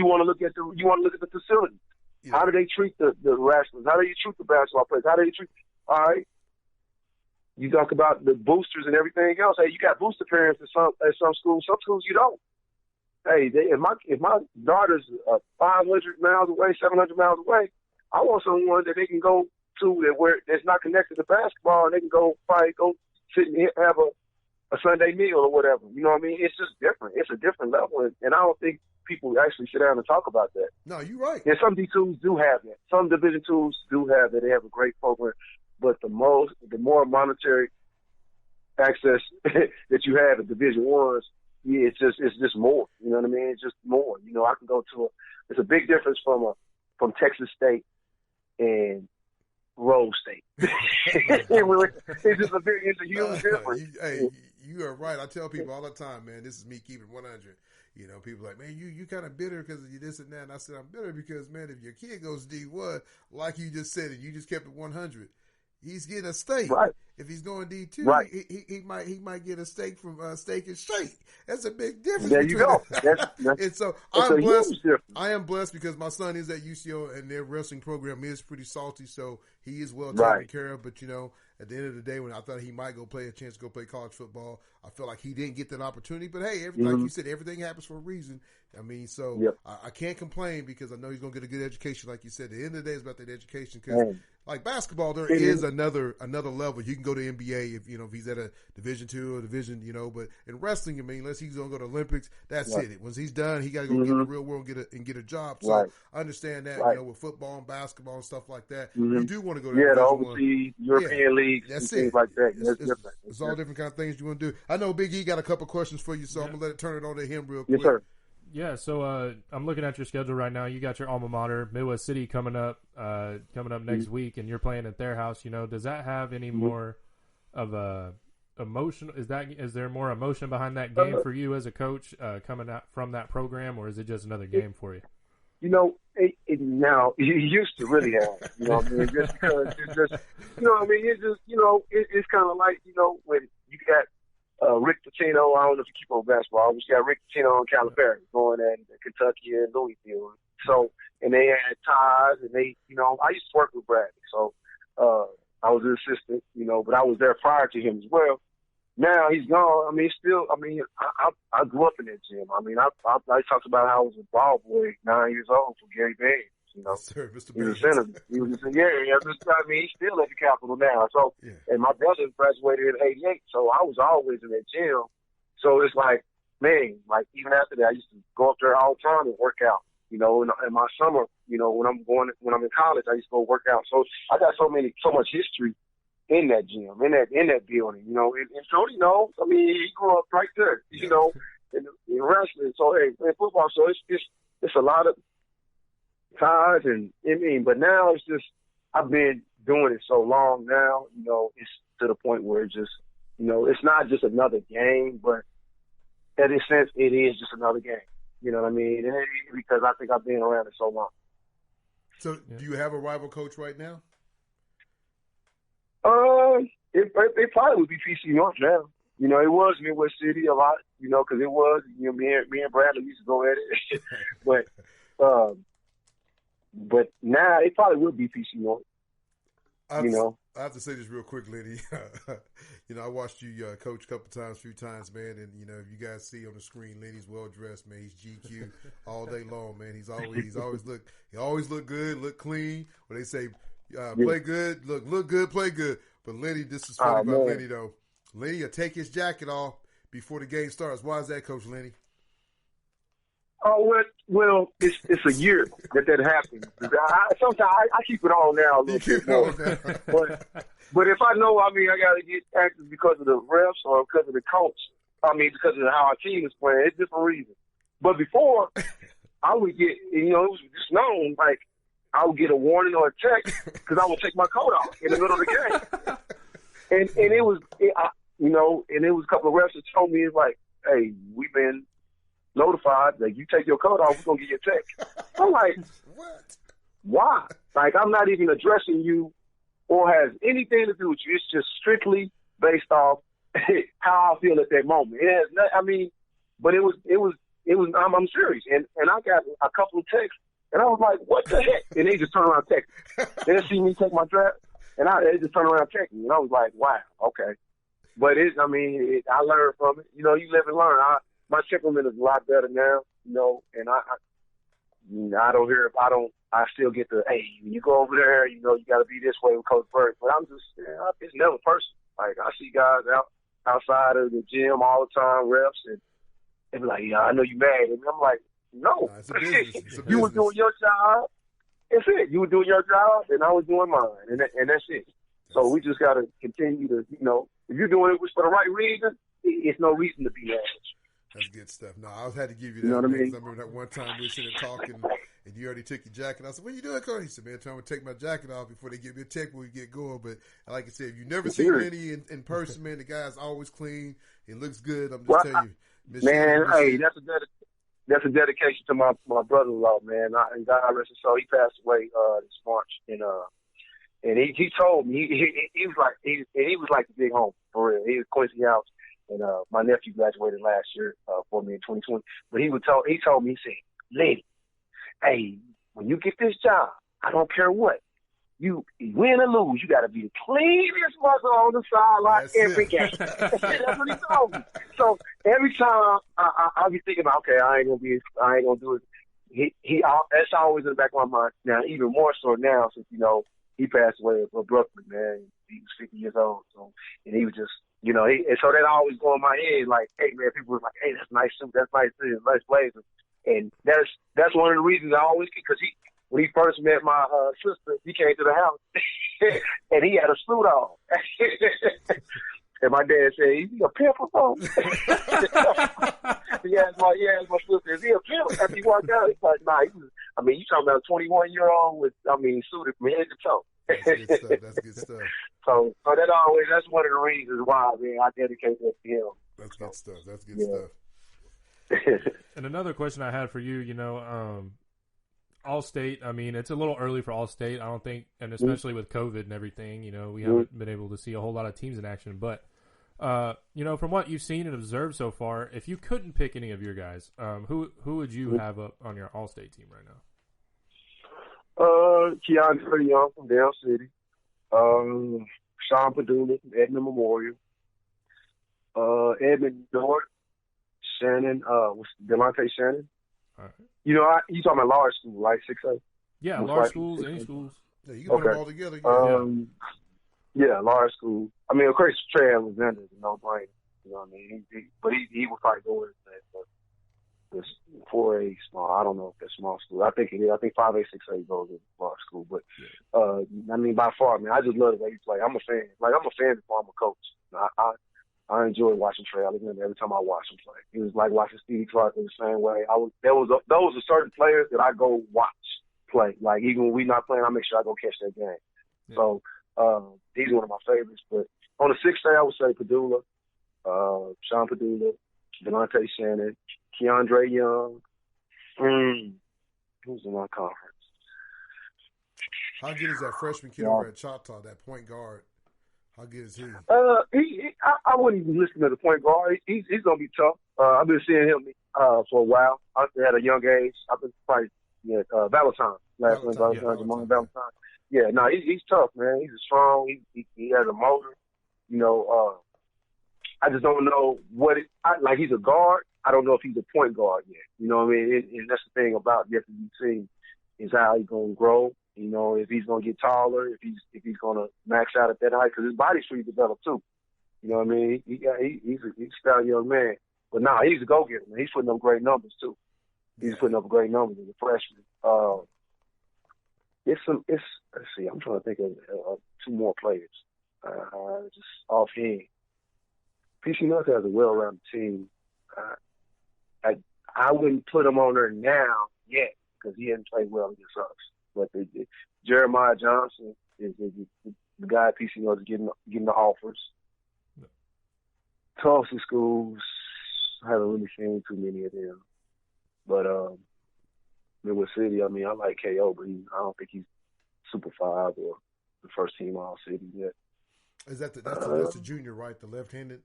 want to look at the facility. Yeah. How do they treat the wrestlers? How do you treat the basketball players? How do you treat? All right. You talk about the boosters and everything else. Hey, you got booster parents at some schools. Some schools you don't. Hey, if my daughter's 500 miles away, 700 miles away, I want someone that they can go to that's not connected to basketball, and they can probably go sit and have a Sunday meal or whatever. You know what I mean? It's just different. It's a different level, and I don't think people actually sit down and talk about that. No, you're right. And some D2s do have that. Some Division IIs do have that. They have a great program, but the more monetary access that you have at Division I's, it's just more. You know what I mean? It's just more. I can go to it's a big difference from Texas State and Rose State. It's a huge difference. You are right. I tell people all the time, man, this is me keeping 100. People are like, man, you kind of bitter because of this and that. And I said, I'm bitter because, man, if your kid goes D1, like you just said, and you just kept it 100, he's getting a steak. Right. If he's going D2, right, he might get a steak from Steak and Shake. That's a big difference. There you go. And so I'm blessed. I am blessed because my son is at UCO and their wrestling program is pretty salty, so he is well taken care of. But at the end of the day, when I thought he might play college football, I felt like he didn't get that opportunity. But hey, like you said, everything happens for a reason. I mean, so yep. I can't complain because I know he's going to get a good education. Like you said, at the end of the day, it's about that education. Because like basketball, there is another level. You can go to NBA if he's at a Division II or Division, but in wrestling, I mean, unless he's going to go to Olympics, that's it. Once he's done, he got to go get in the real world and get a job. So I understand that, with football and basketball and stuff like that, you do want to go to the overseas European leagues and things like that. That's different. It's all different kind of things you want to do. I know Big E got a couple questions for you, so I'm going to turn it on to him real quick. Yes, sir. Yeah, so I'm looking at your schedule right now. You got your alma mater, Midwest City, coming up next week, and you're playing at their house. Does that have any more of a emotion? Is there more emotion behind that game for you as a coach coming out from that program, or is it just another game for you? Now you used to really have, what I mean? Just because it's just, it's kind of like, when you got Rick Pitino. I don't know if you keep on basketball, but you got Rick Pitino and Calipari going at Kentucky and Louisville. So, and they had ties, and I used to work with Bradley. So, I was an assistant, but I was there prior to him as well. Now he's gone. I mean, I grew up in that gym. I mean, I talked about how I was a ball boy 9 years old for Gary Baines. Yes, sir, Mr. He was a senator. He was just he's still at the Capitol now. So, and my brother graduated in '88, so I was always in that gym. So it's like, man, like even after that, I used to go up there all the time and work out. You know, in my summer, you know, when I'm in college, I used to go work out. So I got so much history in that gym, in that building, you know. And Tony knows. I mean, he grew up right there, you know, in wrestling. So hey, in football, so it's a lot of ties, and I mean, but now it's just I've been doing it so long now, you know, it's to the point where it's just, you know, it's not just another game, but in a sense, it is just another game. You know what I mean? And because I think I've been around it so long. So, do you have a rival coach right now? It probably would be PC North now. You know, it was Midwest City a lot. You know, because it was. You know, me and Bradley used to go at it. but now it probably would be PC North. I have to say this real quick, Lenny. You know, I watched you coach a few times, man. And you know, if you guys see on the screen, Lenny's well dressed, man. He's GQ all day long, man. He always look good, look clean. When they say play good, look good, play good. But Lenny, this is funny about Lenny though. Lenny will take his jacket off before the game starts. Why is that, Coach Lenny? Oh, well, it's a year that happens. Sometimes I keep it on now a little bit more. But if I know, I mean, I got to get active because of the refs or because of the coach, I mean, because of how our team is playing, it's different reasons. But before, I would get, you know, it was just known, like, I would get a warning or a text because I would take my coat off in the middle of the game. And it was, you know, and it was a couple of refs that told me, it's like, hey, we've been notified that you take your coat off, we're going to get you a text. I'm like, what? Why? Like, I'm not even addressing you or has anything to do with you. It's just strictly based off how I feel at that moment. It has not, I mean, but it was, I'm serious. And I got a couple of texts and I was like, what the heck? And they just turned around and text. They didn't see me take my draft and they just turned around and text me. And I was like, wow, okay. But I learned from it. You know, you live and learn. My temperament is a lot better now, you know, and I still get the, hey, when you go over there, you know, you got to be this way with Coach Bert. But I'm just, it's never personal. Like, I see guys outside of the gym all the time, reps, and they be like, yeah, I know you mad. And I'm like, no. It's a business. It's a you were doing your job. That's it. You were doing your job, and I was doing mine, and that's it. So we just got to continue to, you know, if you're doing it for the right reason, it's no reason to be mad. That's good stuff. No, I had to give you that. You know what I mean? I remember that one time we were sitting there talking, and you already took your jacket. I said, "What are you doing, Cody?" He said, "Man, I'm going to take my jacket off before they give me a check when we get going." But like I said, if you never see Lenny in person, man, the guy's always clean. He looks good. I'm just telling you, man. Hey, that's a dedication to my brother-in-law, man. And God rest his soul. He passed away this March, and he told me he was like he was like the big home for real. He was Quincy House. And my nephew graduated last year for me in 2020. But he told me, he said, Lenny, hey, when you get this job, I don't care what. You win or lose, you got to be the cleanest mother on the sideline every game. That's what he told me. So every time I'll be thinking about, okay, I ain't gonna do it. That's always in the back of my mind. Now, even more so now, since, you know, he passed away at Brooklyn, man. He was 50 years old. So, and he was just, you know, and so that always go in my head, like, hey, man, people were like, hey, that's a nice suit, that's nice this, nice blazer. And that's one of the reasons I always get, because when he first met my sister, he came to the house, and he had a suit on. And my dad said, is he a pimp or something? He asked my sister, is he a pimp? After he walked out, he's like, nah, you talking about a 21-year-old suited from head to toe. That's good stuff. So that's one of the reasons why, man, I dedicate that to him. That's good stuff. That's good stuff. And another question I had for you, you know, All-State, I mean, it's a little early for All-State, I don't think, and especially with COVID and everything, you know, we haven't been able to see a whole lot of teams in action. But, you know, from what you've seen and observed so far, if you couldn't pick any of your guys, who would you have up on your All-State team right now? Keandre Young from Dale City. Sean Padula from Edmond Memorial. Edmond Dort. Shannon, Delonte Shannon. All right. You know, you talking about large school, right? 6A? Yeah, large schools, any schools. Yeah, you can put them all together. Yeah, large school. I mean, of course, Trey Alexander is a no-brainer. You know what I mean? He would probably go with that. This 4A small. I don't know if that's small school. I think it is. I think 5A, 6A goes in large school. But I mean, by far, man, I just love the way he play. I'm a fan. Like I'm a fan before I'm a coach. I enjoy watching Trey Alexander every time I watch him play. It was like watching Stevie Clark in the same way. Those are certain players that I go watch play. Like even when we not playing, I make sure I go catch that game. Yeah. So he's one of my favorites. But on the 6A, I would say Padula, Sean Padula, Delonte Shannon, Keandre Young. Who's in my conference? How good is that freshman kid over at Choctaw, that point guard? How good is he? I wouldn't even listen to the point guard. He's going to be tough. I've been seeing him for a while. At a young age. I've been probably Valentine. Last name Valentine. Yeah, no, he's tough, man. He's strong. He has a motor. You know, I just don't know like he's a guard. I don't know if he's a point guard yet. You know what I mean? And that's the thing about the FBC is how he's going to grow. You know, if he's going to get taller, if he's going to max out at that height, because his body's pretty developed too. You know what I mean? He's a stout young man. But he's a go-getter, man. He's putting up great numbers too. He's putting up great numbers as a freshman. Let's see, I'm trying to think of two more players. Just offhand. PC North has a well-rounded team. I wouldn't put him on there now yet because he hasn't played well against us. But Jeremiah Johnson is the guy at PC North is getting the offers. Tulsa schools, I haven't really seen too many of them. But Midwest City, I mean, I like KO, but I don't think he's Super 5 or the first team All-City yet. Is that that's the junior, right? The left-handed?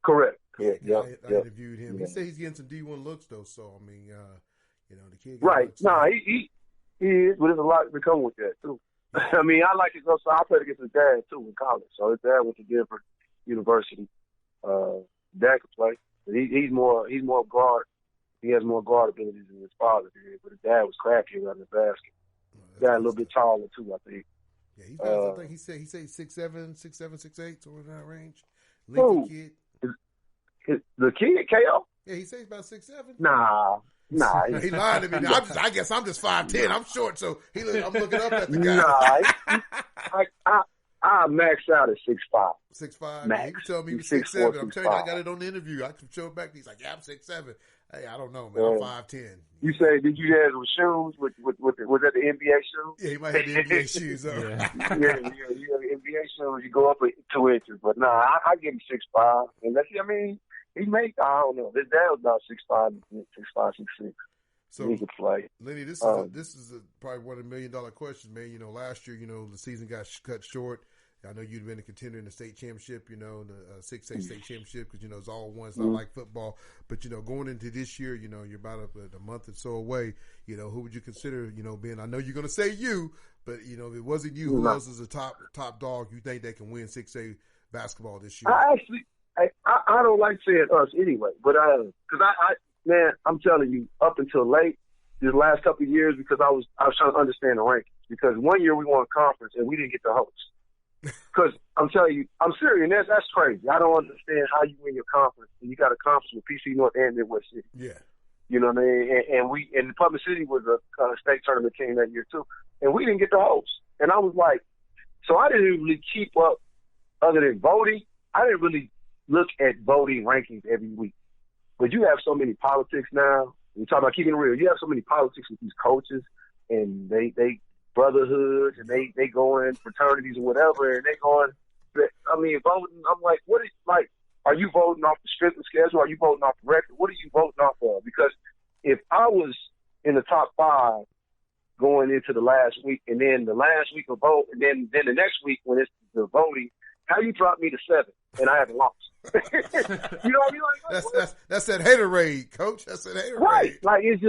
Correct. Yeah. I interviewed him. Yeah. He said he's getting some D1 looks, though. So, I mean, the kid. Right. No, he is, but there's a lot to come with that, too. I mean, I like his. So I played against his dad, too, in college. So his dad went to Denver University. Dad could play. But he's more guard. He has more guard abilities than his father did. But his dad was crafty around the basket. Got a little bit taller, too, I think. Yeah, he's I think he said 6'7", 6'8", somewhere in that range. Lincoln kid. The kid, KO? Yeah, he says about 6'7". Nah. He lied to me. I guess I'm just 5'10". I'm short, so I'm looking up at the guy. I maxed out at 6'5". 6'5". Max. He was telling me he was 6'7". I'm telling you, I got it on the interview. I can show it back. He's like, yeah, I'm 6'7". Hey, I don't know, man. I'm 5'10". You say, did you have some shoes? Was that the NBA shoes? Yeah, he might have the NBA shoes on. Yeah, you have the NBA shoes. You go up 2 inches. But I give him 6'5". And I mean, he made, I don't know. His dad was about 6'5", 6'6". So, he could play. Lenny, this is probably one of the $1 million questions, man. You know, last year, the season got cut short. I know you'd been a contender in the state championship, the 6A state championship, because, it's all one. It's not like football. But, going into this year, you're about a month or so away. Who would you consider, being, I know you're going to say you, but, if it wasn't you, who else is a top dog you think they can win 6A basketball this year? I don't like saying us anyway, but because man, I'm telling you, up until late, these last couple of years, because I was trying to understand the rankings. Because one year we won a conference and we didn't get the host. Because I'm telling you, I'm serious. That's crazy. I don't understand how you win your conference and you got a conference with PC North and Midwest City. Yeah. You know what I mean? And Putnam City was a state tournament team that year too, and we didn't get the host. And I was like, so I didn't really keep up other than voting. I didn't really look at voting rankings every week. But you have so many politics now. You're talking about keeping it real. You have so many politics with these coaches, and they brotherhoods, and they go in fraternities or whatever, and they going. I mean, voting. I'm like, what is like? Are you voting off the strength of schedule? Are you voting off the record? What are you voting off of? Because if I was in the top 5 going into the last week, and then the last week of vote, and then the next week when it's the voting, how you drop me to 7 and I haven't lost? You know what I mean? Like, that's that haterade, coach. That's that haterade. Right. Like it's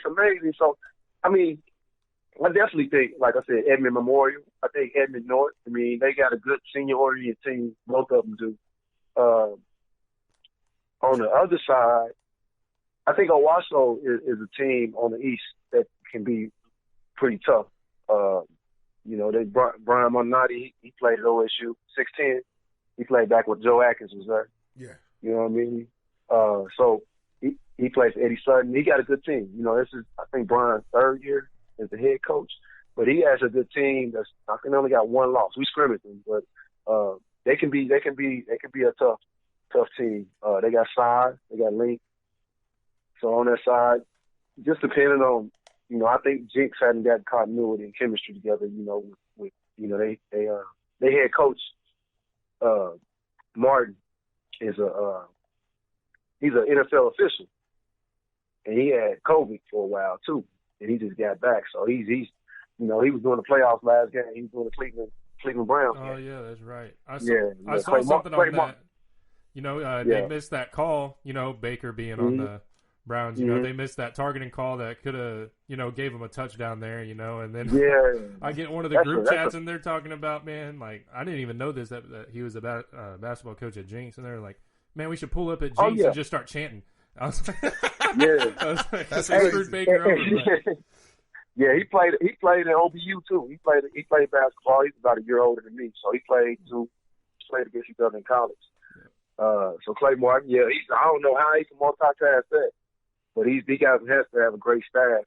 amazing. So, I mean, I definitely think, like I said, Edmond Memorial. I think Edmond North. I mean, they got a good senior-oriented team. Both of them do. On the other side, I think Owasso is a team on the East that can be pretty tough. They Brian Monati, he played at OSU, 6'10". He played back with Joe Atkins was there. Yeah. You know what I mean? So He plays for Eddie Sutton. He got a good team. You know, this is, I think, Brian's third year as the head coach. But he has a good team. That's, I think, they only got one loss. We scrimmaged them, but they can be a tough team. They got size, they got length. So on that side, just depending on, you know, I think Jinx hadn't got continuity and chemistry together. You know, with you know, they head coach Martin is he's an NFL official, and he had COVID for a while too, and he just got back. So he's you know, he was doing the playoffs last game. He was doing the Cleveland Browns game. Oh yeah, that's right. I saw Clay something on that. Martin. You know, they missed that call. You know, Baker being on the Browns. You know, they missed that targeting call that could have, you know, gave him a touchdown there. You know, and then I get one of the group chats and they're talking about, man, like I didn't even know this that he was a basketball coach at Jinx, and they're like, man, we should pull up at Jinx and just start chanting. I was like, That's screwed Baker over. Yeah, he played at OBU too. He played basketball. He's about a year older than me, so he played too. Played against each other in college. So Clay Martin, I don't know how he can multitask that, but he has to have a great staff.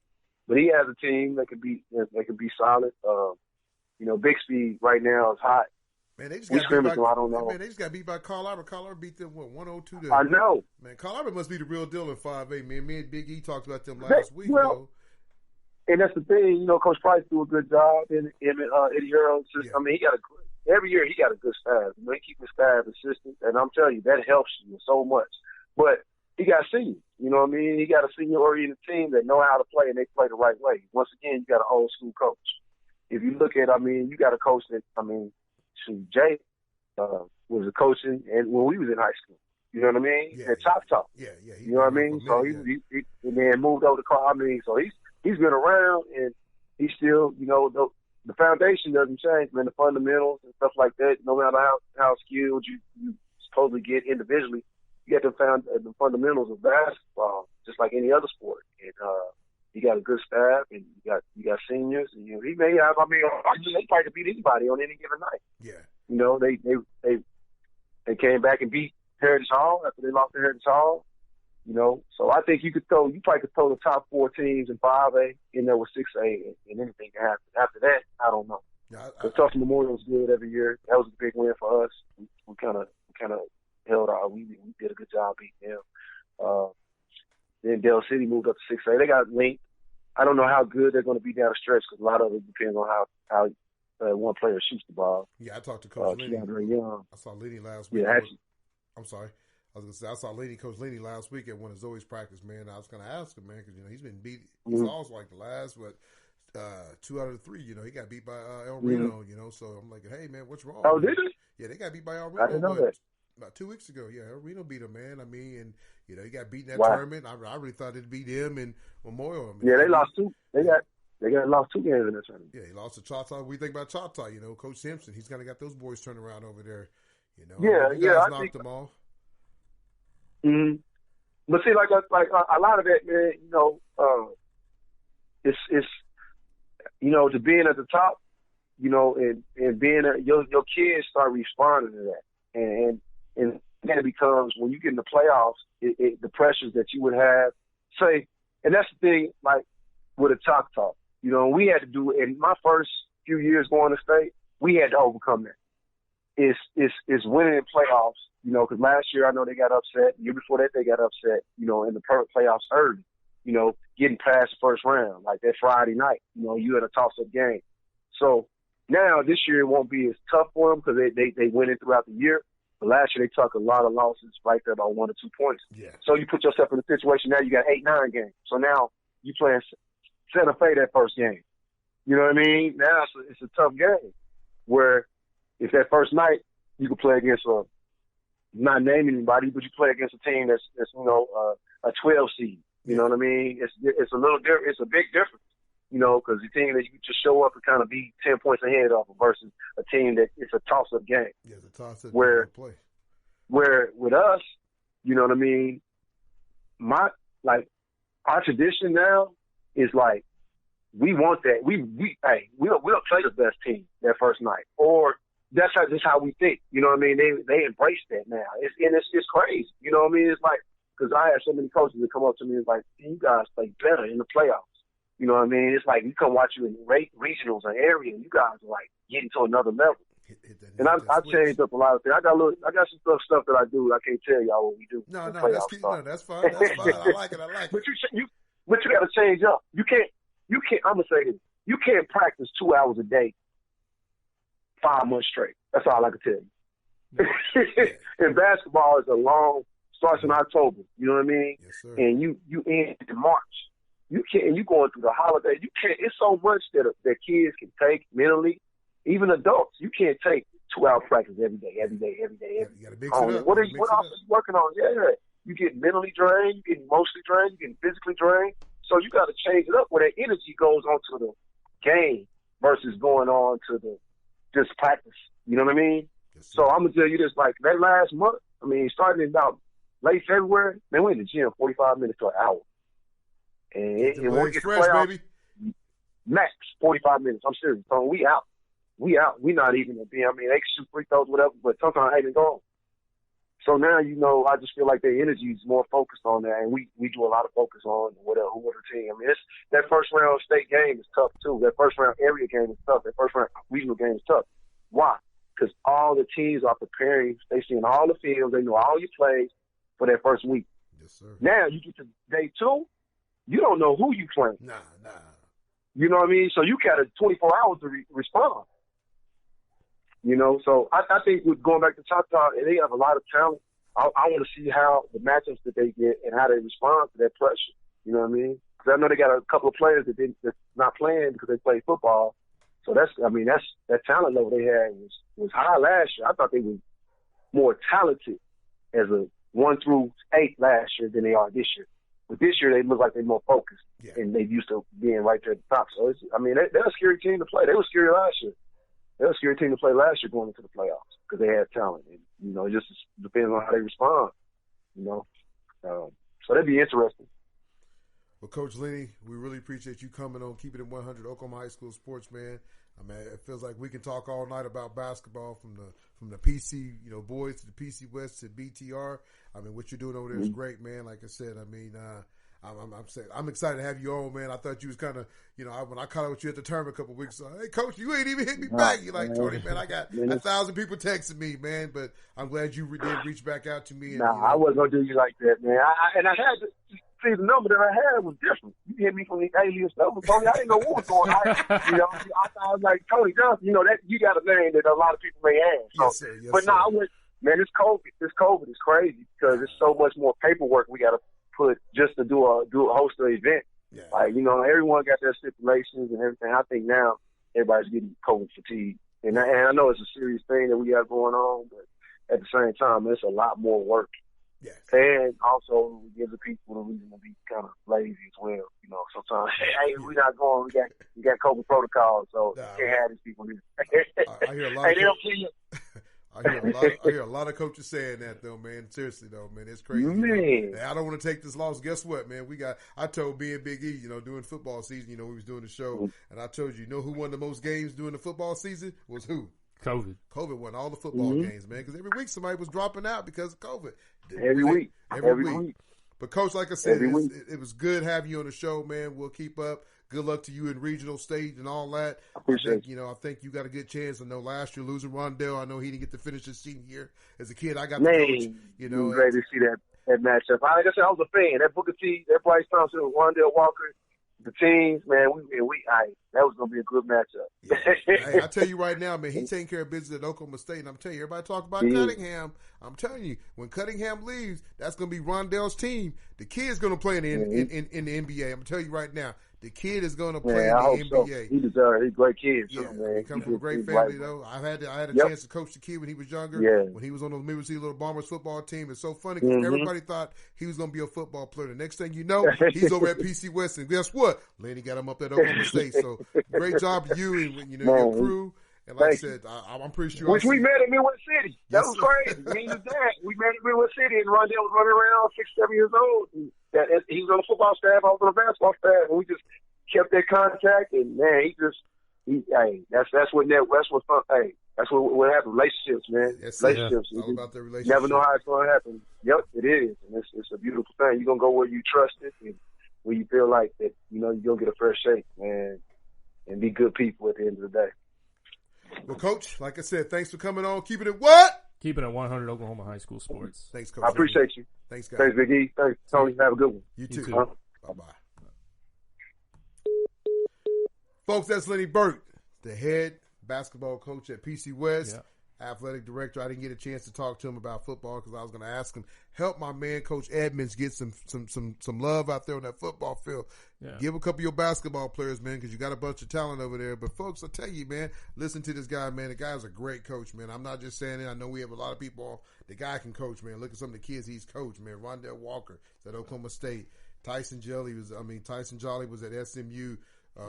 But he has a team that can be solid. You know, Bixby right now is hot. Man, they just we got scrimmage beat by, them. I don't know. Man, they just got beat by Carl Albert. Carl Albert beat them 102 to. I know. Man, Carl Albert must be the real deal in 5A. Man, me and Big E talked about them last week. Well, and that's the thing. You know, Coach Price do a good job. And Eddie Earl, I mean, every year he got a good staff. You know, he keep his staff assistant, and I'm telling you, that helps you so much. But he got seniors. You know what I mean? He got a senior-oriented team that know how to play, and they play the right way. Once again, you got an old-school coach. If you look at, you got a coach that, Jay was a coach and when we was in high school. You know what I mean? Yeah, at Choctaw. Yeah. You know what I mean? So he and then moved over to Carl. So he's been around, and he's still, you know, the foundation doesn't change, man. The fundamentals and stuff like that, no matter how skilled you supposedly get individually, you got the fundamentals of basketball, just like any other sport. And you got a good staff, and you got seniors, and you know, he may have. They probably could beat anybody on any given night. Yeah. You know, they came back and beat Heritage Hall after they lost to Heritage Hall. You know, so I think you probably could throw the top 4 teams in 5A in there with 6A, and anything can happen. After that, I don't know. Yeah, the Tulsa Memorial's good every year. That was a big win for us. We kind of held our. We did a good job beating them. Then Dale City moved up to 6A. They got linked. I don't know how good they're going to be down the stretch because a lot of it depends on how one player shoots the ball. Yeah, I talked to Coach Lenny. Young. I saw Lenny last week. Yeah, actually. I'm sorry. I was gonna say I saw Coach Lenny last week at one of Zoe's practice. Man, I was gonna ask him, man, because you know he's been beat. He's lost like the last 2 out of the 3. You know, he got beat by El Reno. You know, so I'm like, hey man, what's wrong? Oh, did he? Yeah, they got beat by El Reno. I didn't know that. About 2 weeks ago. Yeah, El Reno beat him, man. And you know he got beat in that tournament. I really thought it'd beat him and Memorial. Yeah, they lost 2. They got lost 2 games in that tournament. Yeah, he lost to Choctaw. We think about Choctaw. You know, Coach Simpson. He's kind of got those boys turned around over there. You know, I knocked think them off. Mm-hmm. But see, like a lot of that, man, you know, it's you know, to being at the top, you know, and being your kids start responding to that, and then it becomes when you get in the playoffs, the pressures that you would have, say, and that's the thing, like with a Choctaw, you know, we had to do in my first few years going to state, we had to overcome that. It's winning in playoffs. You know, because last year I know they got upset. The year before that they got upset, you know, in the playoffs early, you know, getting past the first round, like that Friday night, you know, you had a toss-up game. So now this year it won't be as tough for them because they went in throughout the year. But last year they took a lot of losses right there about 1 or 2 points. Yeah. So you put yourself in a situation now you got 8-9 games. So now you playing Santa Fe that first game. You know what I mean? Now it's a tough game where if that first night you can play against not naming anybody, but you play against a team that's you know a 12 seed. You know what I mean? It's a little different. It's a big difference. You know, because the team that you just show up and kind of be 10 points ahead of versus a team that it's a toss-up game. Yeah, the toss-up where play. Where with us, you know what I mean? Our tradition now is like we want that. We'll play the best team that first night, or that's how we think. You know what I mean? They embrace that now. It's crazy. You know what I mean? It's like because I had so many coaches that come up to me and like, you guys play better in the playoffs. You know what I mean? It's like, we come watch you in regionals and area, and you guys are like getting to another level. And I changed up a lot of things. I got some stuff that I do. I can't tell y'all what we do. No, that's fine. That's fine. I like it. But you got to change up. You can't. I'm gonna say this. You can't practice 2 hours a day, 5 months straight. That's all I can tell you. And basketball is starts in October. You know what I mean? Yes, sir. And you end in March. You can't. You going through the holidays. You can't. It's so much that kids can take mentally. Even adults, you can't take 2 hour practice every day. You got to mix it up. What else are you working on? Yeah, you get mentally drained, you get emotionally drained, you get physically drained. So you got to change it up where that energy goes on to the game versus going on to the just practice. You know what I mean? Yes, so I'm gonna tell you this: like that last month, I mean, starting in about late February, man, we in the gym 45 minutes to an hour, and when we get fresh, baby. Max 45 minutes. I'm serious. So we out. We not even a being. I mean, they can shoot free throws, whatever, but sometimes I ain't even going. So now, I just feel like their energy is more focused on that, and we do a lot of focus on whatever team. I mean, that first round state game is tough too. That first round area game is tough. That first round regional game is tough. Why? Because all the teams are preparing. They seeing all the fields. They know all your plays for that first week. Yes, sir. Now you get to day 2, you don't know who you playing. Nah. You know what I mean? So you got 24 hours to respond. So I think with going back to Choctaw, they have a lot of talent. I want to see how the matchups that they get and how they respond to that pressure. You know what I mean? Because I know they got a couple of players that's not playing because they play football. So that's that talent level they had was high last year. I thought they were more talented as a 1 through 8 last year than they are this year. But this year they look like they're more focused, and they used to being right there at the top. So they're a scary team to play. They were scary last year. They were a scary team to play last year going into the playoffs because they had talent. And, it just depends on how they respond, So that'd be interesting. Well, Coach Lenny, we really appreciate you coming on, keeping it 100 Oklahoma High School sports, man. I mean, it feels like we can talk all night about basketball from the PC, boys to the PC West to BTR. I mean, what you're doing over there is great, man. Like I said, I mean, I'm excited to have you on, man. I thought you was kind of, when I caught up with you at the tournament a couple of weeks ago, hey, Coach, you ain't even hit me back. You're like, Tony, man, I got 1,000 people texting me, man, but I'm glad you did reach back out to me. And, I wasn't going to do you like that, man. I had to see the number that I had was different. You hit me from the alias number, Tony. I didn't know what was going on. I was like, Tony Johnson, that you got a name that a lot of people may have. So. Yes, sir. Yes, but no, I went, man, this COVID is crazy because there's so much more paperwork we got to put just to do a host an event. Yeah. Like, everyone got their stipulations and everything. I think now everybody's getting COVID fatigue. And I know it's a serious thing that we have going on, but at the same time, it's a lot more work. Yes. And also it gives the people the reason to be kind of lazy as well. Sometimes, hey, we're not going, we got COVID protocols, so you can't have these people here. I hear a lot I hear a lot of coaches saying that, though, man. Seriously, though, man, it's crazy. Man. I don't want to take this loss. Guess what, man? I told B and Big E, during football season, we was doing the show, and I told you, who won the most games during the football season was who? COVID. COVID won all the football games, man, because every week somebody was dropping out because of COVID. Every week. But, Coach, like I said, it was good having you on the show, man. We'll keep up. Good luck to you in regional stage and all that. I think you got a good chance. I know last year losing Rondell, I know he didn't get to finish his senior year. As a kid, I got to coach. It was great to see that matchup. Like I said, I was a fan. That Booker T, that Bryce Thompson, Rondell Walker, the teams, man, that was going to be a good matchup. Yeah. Hey, I tell you right now, man, he's taking care of business at Oklahoma State, and I'm telling you, everybody talk about Cunningham. I'm telling you, when Cunningham leaves, that's going to be Rondell's team. The kid's going to play in the NBA. I'm telling you right now, the kid is going to play in the NBA. So. He deserves. He's a great kid, too, man. He comes from a great family, though. I had a chance to coach the kid when he was younger. Yeah. When he was on the Mississippi Little Bombers football team. It's so funny because everybody thought he was going to be a football player. The next thing you know, he's over at PC West, and guess what? Lenny got him up at Oklahoma State. So great job to you and your crew. And like I said, I'm pretty sure. Which we met in Midwest City. That was crazy. Me and his dad. We met in Midwest City, and Rondell was running around 6-7 years old. And he was on the football staff. I was on the basketball staff, and we just kept that contact. And man, that's what fun. Hey, That's what happens. Relationships, man. That's Relationships. It's all about the You relationship. never know how it's going to happen. Yep, it is. And it's a beautiful thing. You're going to go where you trust it and where you feel like that, you're going to get a fair shake, man, and be good people at the end of the day. Well, Coach, like I said, thanks for coming on. Keeping it what? Keeping it 100 Oklahoma High School Sports. Thanks, Coach. I appreciate you. Thanks, guys. Thanks, Big E. Thanks, Tony. Have a good one. You too. too. Bye-bye. Folks, that's Lenny Bert, the head basketball coach at PC West, athletic director. I didn't get a chance to talk to him about football because I was going to ask him, help my man, Coach Edmonds, get some love out there on that football field. Yeah. Give a couple of your basketball players, man, because you got a bunch of talent over there. But, folks, I tell you, man, listen to this guy, man. The guy's a great coach, man. I'm not just saying it. I know we have a lot of people. The guy can coach, man. Look at some of the kids he's coached, man. Rondell Walker is at Oklahoma State. Tyson Jolly was at SMU.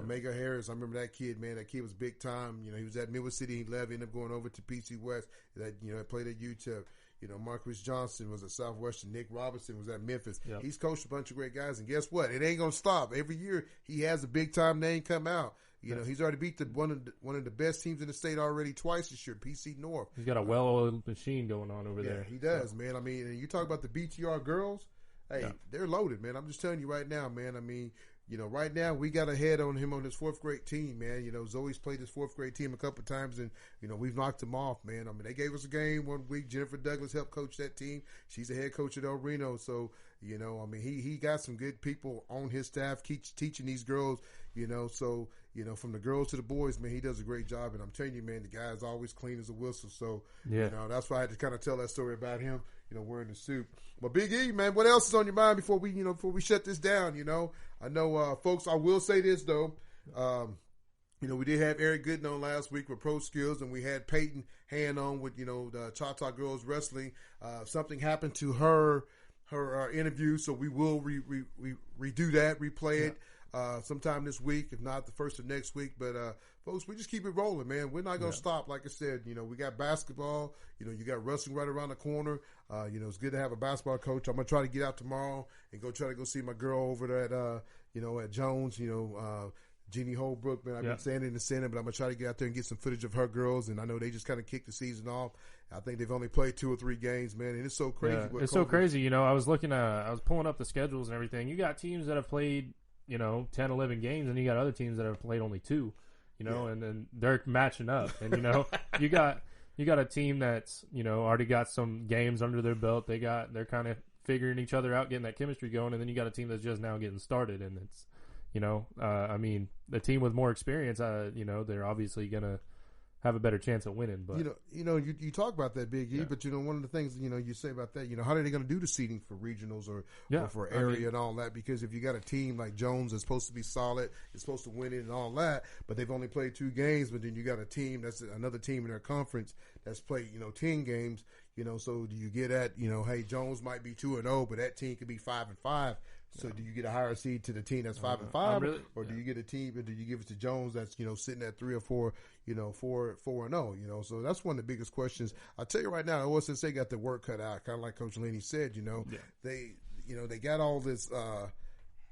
Mega Harris, I remember that kid, man. That kid was big time. You know, he was at Midwest City. He left, ended up going over to PC West. That played at UTEP. You know, Marcus Johnson was at Southwestern. Nick Robinson was at Memphis. Yep. He's coached a bunch of great guys, and guess what? It ain't gonna stop. Every year he has a big time name come out. You know, he's already beat one of the best teams in the state already twice this year, PC North. He's got a well-oiled machine going on over there. Yeah, he does, man. I mean, and you talk about the BTR girls. Hey, they're loaded, man. I'm just telling you right now, man. I mean, you know, right now we got a head on him on his fourth grade team, man. You know, Zoe's played his fourth grade team a couple of times, and, you know, we've knocked him off, man. I mean, they gave us a game one week. Jennifer Douglas helped coach that team. She's the head coach at El Reno. So, you know, I mean, he got some good people on his staff teaching these girls, you know. So, you know, from the girls to the boys, man, he does a great job. And I'm telling you, man, the guy's always clean as a whistle. So, you know, that's why I had to kind of tell that story about him, you know, wearing the suit. But Big E, man, what else is on your mind before we shut this down, you know? I know, folks, I will say this, though. You know, we did have Eric Gooden on last week with Pro Skills, and we had Peyton Hand on with, you know, the Choctaw Girls Wrestling. Something happened to her interview, so we will redo that, replay it sometime this week, if not the first of next week. But, folks, we just keep it rolling, man. We're not going to stop. Like I said, you know, we got basketball. You know, you got wrestling right around the corner. You know, it's good to have a basketball coach. I'm going to try to get out tomorrow and try to go see my girl over there at, you know, at Jones, you know, Jeannie Holbrook, man. I've been standing in the center, but I'm going to try to get out there and get some footage of her girls. And I know they just kind of kicked the season off. I think they've only played 2 or 3 games, man. And it's so crazy. Yeah, it's so crazy. You know, I was pulling up the schedules and everything. You got teams that have played, you know, 10, 11 games, and you got other teams that have played only 2, you know, and then they're matching up. And, you know, you got a team that's, you know, already got some games under their belt. They're kind of figuring each other out, getting that chemistry going. And then you got a team that's just now getting started. And it's, you know, I mean, the team with more experience, you know, they're obviously going to have a better chance of winning. But you talk about that, Big E, but, you know, one of the things, you know, you say about that, you know, how are they going to do the seeding for regionals or for area and all that? Because if you got a team like Jones that's supposed to be solid, it's supposed to win it and all that, but they've only played 2 games, but then you got a team that's another team in their conference that's played, you know, 10 games, you know, so do you get at, you know, hey, Jones might be 2-0, but that team could be 5-5. So do you get a higher seed to the team that's 5-5, or do you get a team, or do you give it to Jones that's, you know, sitting at 3 or 4, you know, 4-0, you know? So that's one of the biggest questions. I'll tell you right now, OSSA got their work cut out, kind of like Coach Lenny said. You know, they got all this,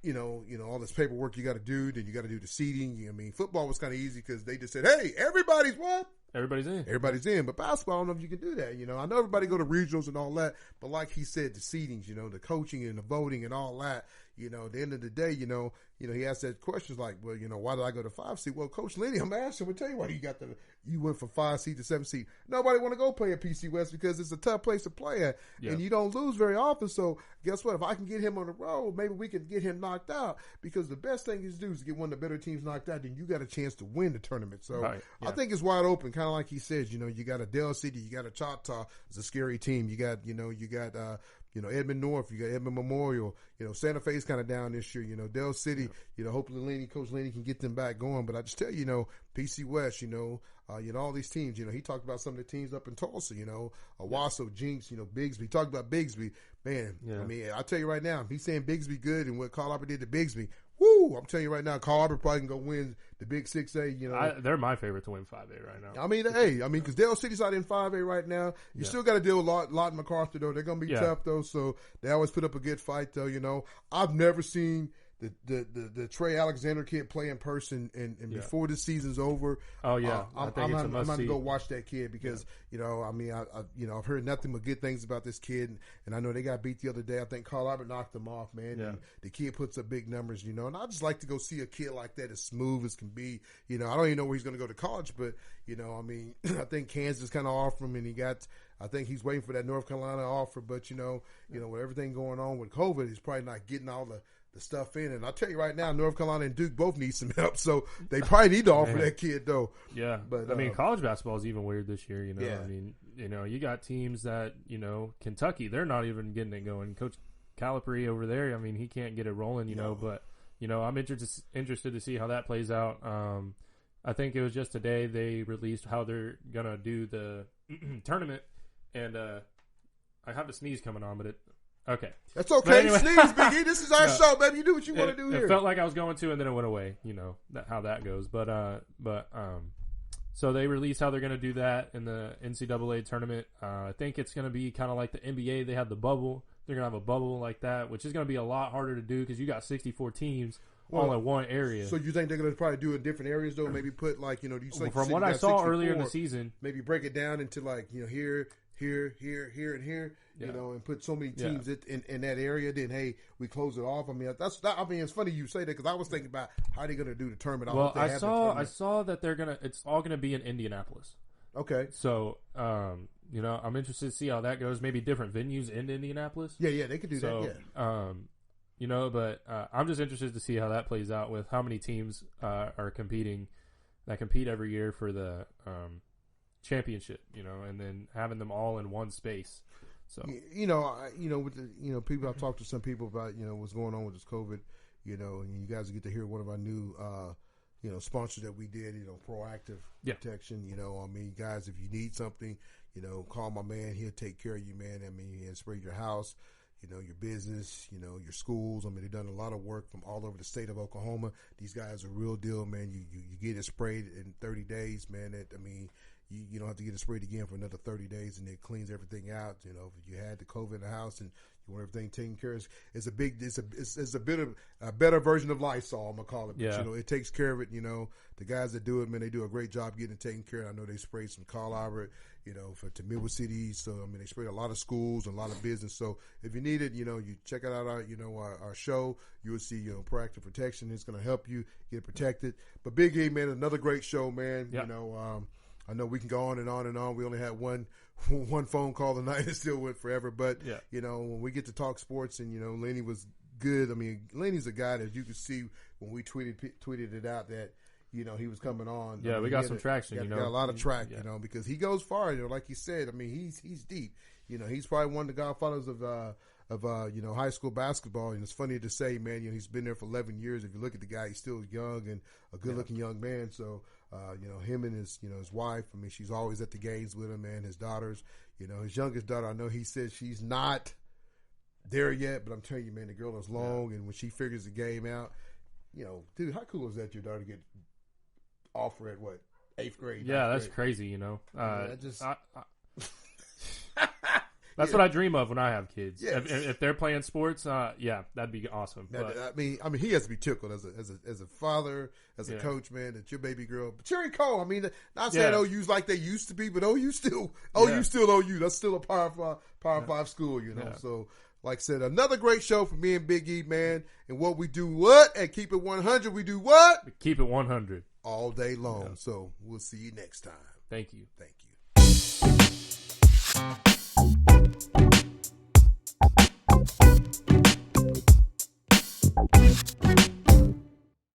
you know, all this paperwork you got to do. Then you got to do the seeding. I mean, football was kind of easy because they just said, "Hey, everybody's what." Everybody's in. But basketball, I don't know if you can do that. You know, I know everybody go to regionals and all that, but like he said, the seedings, you know, the coaching and the voting and all that, you know, at the end of the day, you know, he asked that questions like, well, you know, why did I go to 5 seed? Well, Coach Lenny, I'm asking, we'll tell you why you went from 5 seed to 7 seed. Nobody want to go play at PC West because it's a tough place to play at, and you don't lose very often. So guess what? If I can get him on the road, maybe we can get him knocked out, because the best thing is to do is get one of the better teams knocked out, then you got a chance to win the tournament. So I think it's wide open, kind of like he says. You know, you got a Dell City, you got a Choctaw. It's a scary team. You got Edmond North, you got Edmond Memorial. You know, Santa Fe's kind of down this year. You know, Dell City. You know, hopefully Coach Lenny can get them back going. But I just tell you, you know, PC West. You know, all these teams. You know, he talked about some of the teams up in Tulsa. You know, Owasso, Jinx. You know, Bigsby. He talked about Bigsby. Man, I mean, I tell you right now, he's saying Bigsby good, and what Carl Arbor did to Bigsby. Woo! I'm telling you right now, Carl Arbor probably can go win the Big 6A. You know, they're my favorite to win 5A right now. I mean, because Dale City's out in 5A right now. You still got to deal with Lawton MacArthur, though. They're going to be tough, though. So they always put up a good fight, though. You know, I've never seen the Trey Alexander kid play in person and before the season's over. Oh yeah, I'm gonna go watch that kid because I've heard nothing but good things about this kid, and I know they got beat the other day. I think Carl Albert knocked them off, man. Yeah. And the kid puts up big numbers, and I just like to go see a kid like that as smooth as can be. I don't even know where he's gonna go to college, but I think Kansas kind of offered him, and I think he's waiting for that North Carolina offer, but with everything going on with COVID, he's probably not getting all the stuff in. And I'll tell you right now, North Carolina and Duke both need some help, so they probably need to offer that kid, though. Yeah, but college basketball is even weird this year, Yeah. You got teams that, Kentucky, they're not even getting it going. Coach Calipari over there, he can't get it rolling, but, I'm interested to see how that plays out. I think it was just today they released how they're going to do the tournament, and I have a sneeze coming on, but okay. That's okay. Anyway. Sneeze, Biggie. This is our show, baby. You do what you want to do here. It felt like I was going to, and then it went away. How that goes. So they released how they're going to do that in the NCAA tournament. I think it's going to be kind of like the NBA. They have the bubble. They're going to have a bubble like that, which is going to be a lot harder to do because you got 64 teams all in one area. So you think they're going to probably do it in different areas, though? Maybe put from what I saw earlier in the season, maybe break it down into here, and here. And put so many teams in that area. Then we close it off. It's funny you say that because I was thinking about how they're going to do the tournament. Well, I saw that it's all going to be in Indianapolis. Okay. So, I'm interested to see how that goes. Maybe different venues in Indianapolis. Yeah, they could do that. Yeah. But I'm just interested to see how that plays out with how many teams are competing that compete every year for the championship. And then having them all in one space. So with the people, I've talked to some people about what's going on with this COVID, and you guys get to hear one of our new sponsors that we did, Proactive Protection. Guys, if you need something, call my man. He'll take care of you, man. He'll spray your house, your business, your schools. They've done a lot of work from all over the state of Oklahoma. These guys are real deal, man. You get it sprayed in 30 days, man. You don't have to get it sprayed again for another 30 days, and it cleans everything out. If you had the COVID in the house and you want everything taken care of, it's a bit of a better version of Lysol, I'm gonna call it. But, it takes care of it. The guys that do it, man, they do a great job getting it taken care of. I know they sprayed some Carl Albert, to Midwest City. So they sprayed a lot of schools and a lot of business. So if you need it, you check out our show. You will see Proactive Protection. It's gonna help you get protected. But Big E, man, another great show, man. Yep. I know we can go on and on and on. We only had one phone call tonight. It still went forever. But, when we get to talk sports and, Lenny was good. Lenny's a guy that you could see when we tweeted it out that, he was coming on. Yeah, we got some traction, Got a lot of track, because he goes far, like you said. He's deep. He's probably one of the godfathers of high school basketball. And it's funny to say, man, he's been there for 11 years. If you look at the guy, he's still young and a good-looking young man. So, him and his wife, she's always at the games with him, man. His daughters, his youngest daughter, I know he says she's not there yet, but I'm telling you, man, the girl is long. And when she figures the game out, dude, how cool is that your daughter get offer at 8th grade? Yeah, that's crazy, That's what I dream of when I have kids. Yes. If they're playing sports, that'd be awesome. But, he has to be tickled as a father, as a coach, man. That your baby girl, but Cherry Cole. Not saying OU's like they used to be, but OU still OU. That's still a Power 5 school, Yeah. So, like I said, another great show for me and Big E, man. And what we do, what and keep it 100. We do what? We keep it 100 all day long. Yeah. So we'll see you next time. Thank you. Thank you.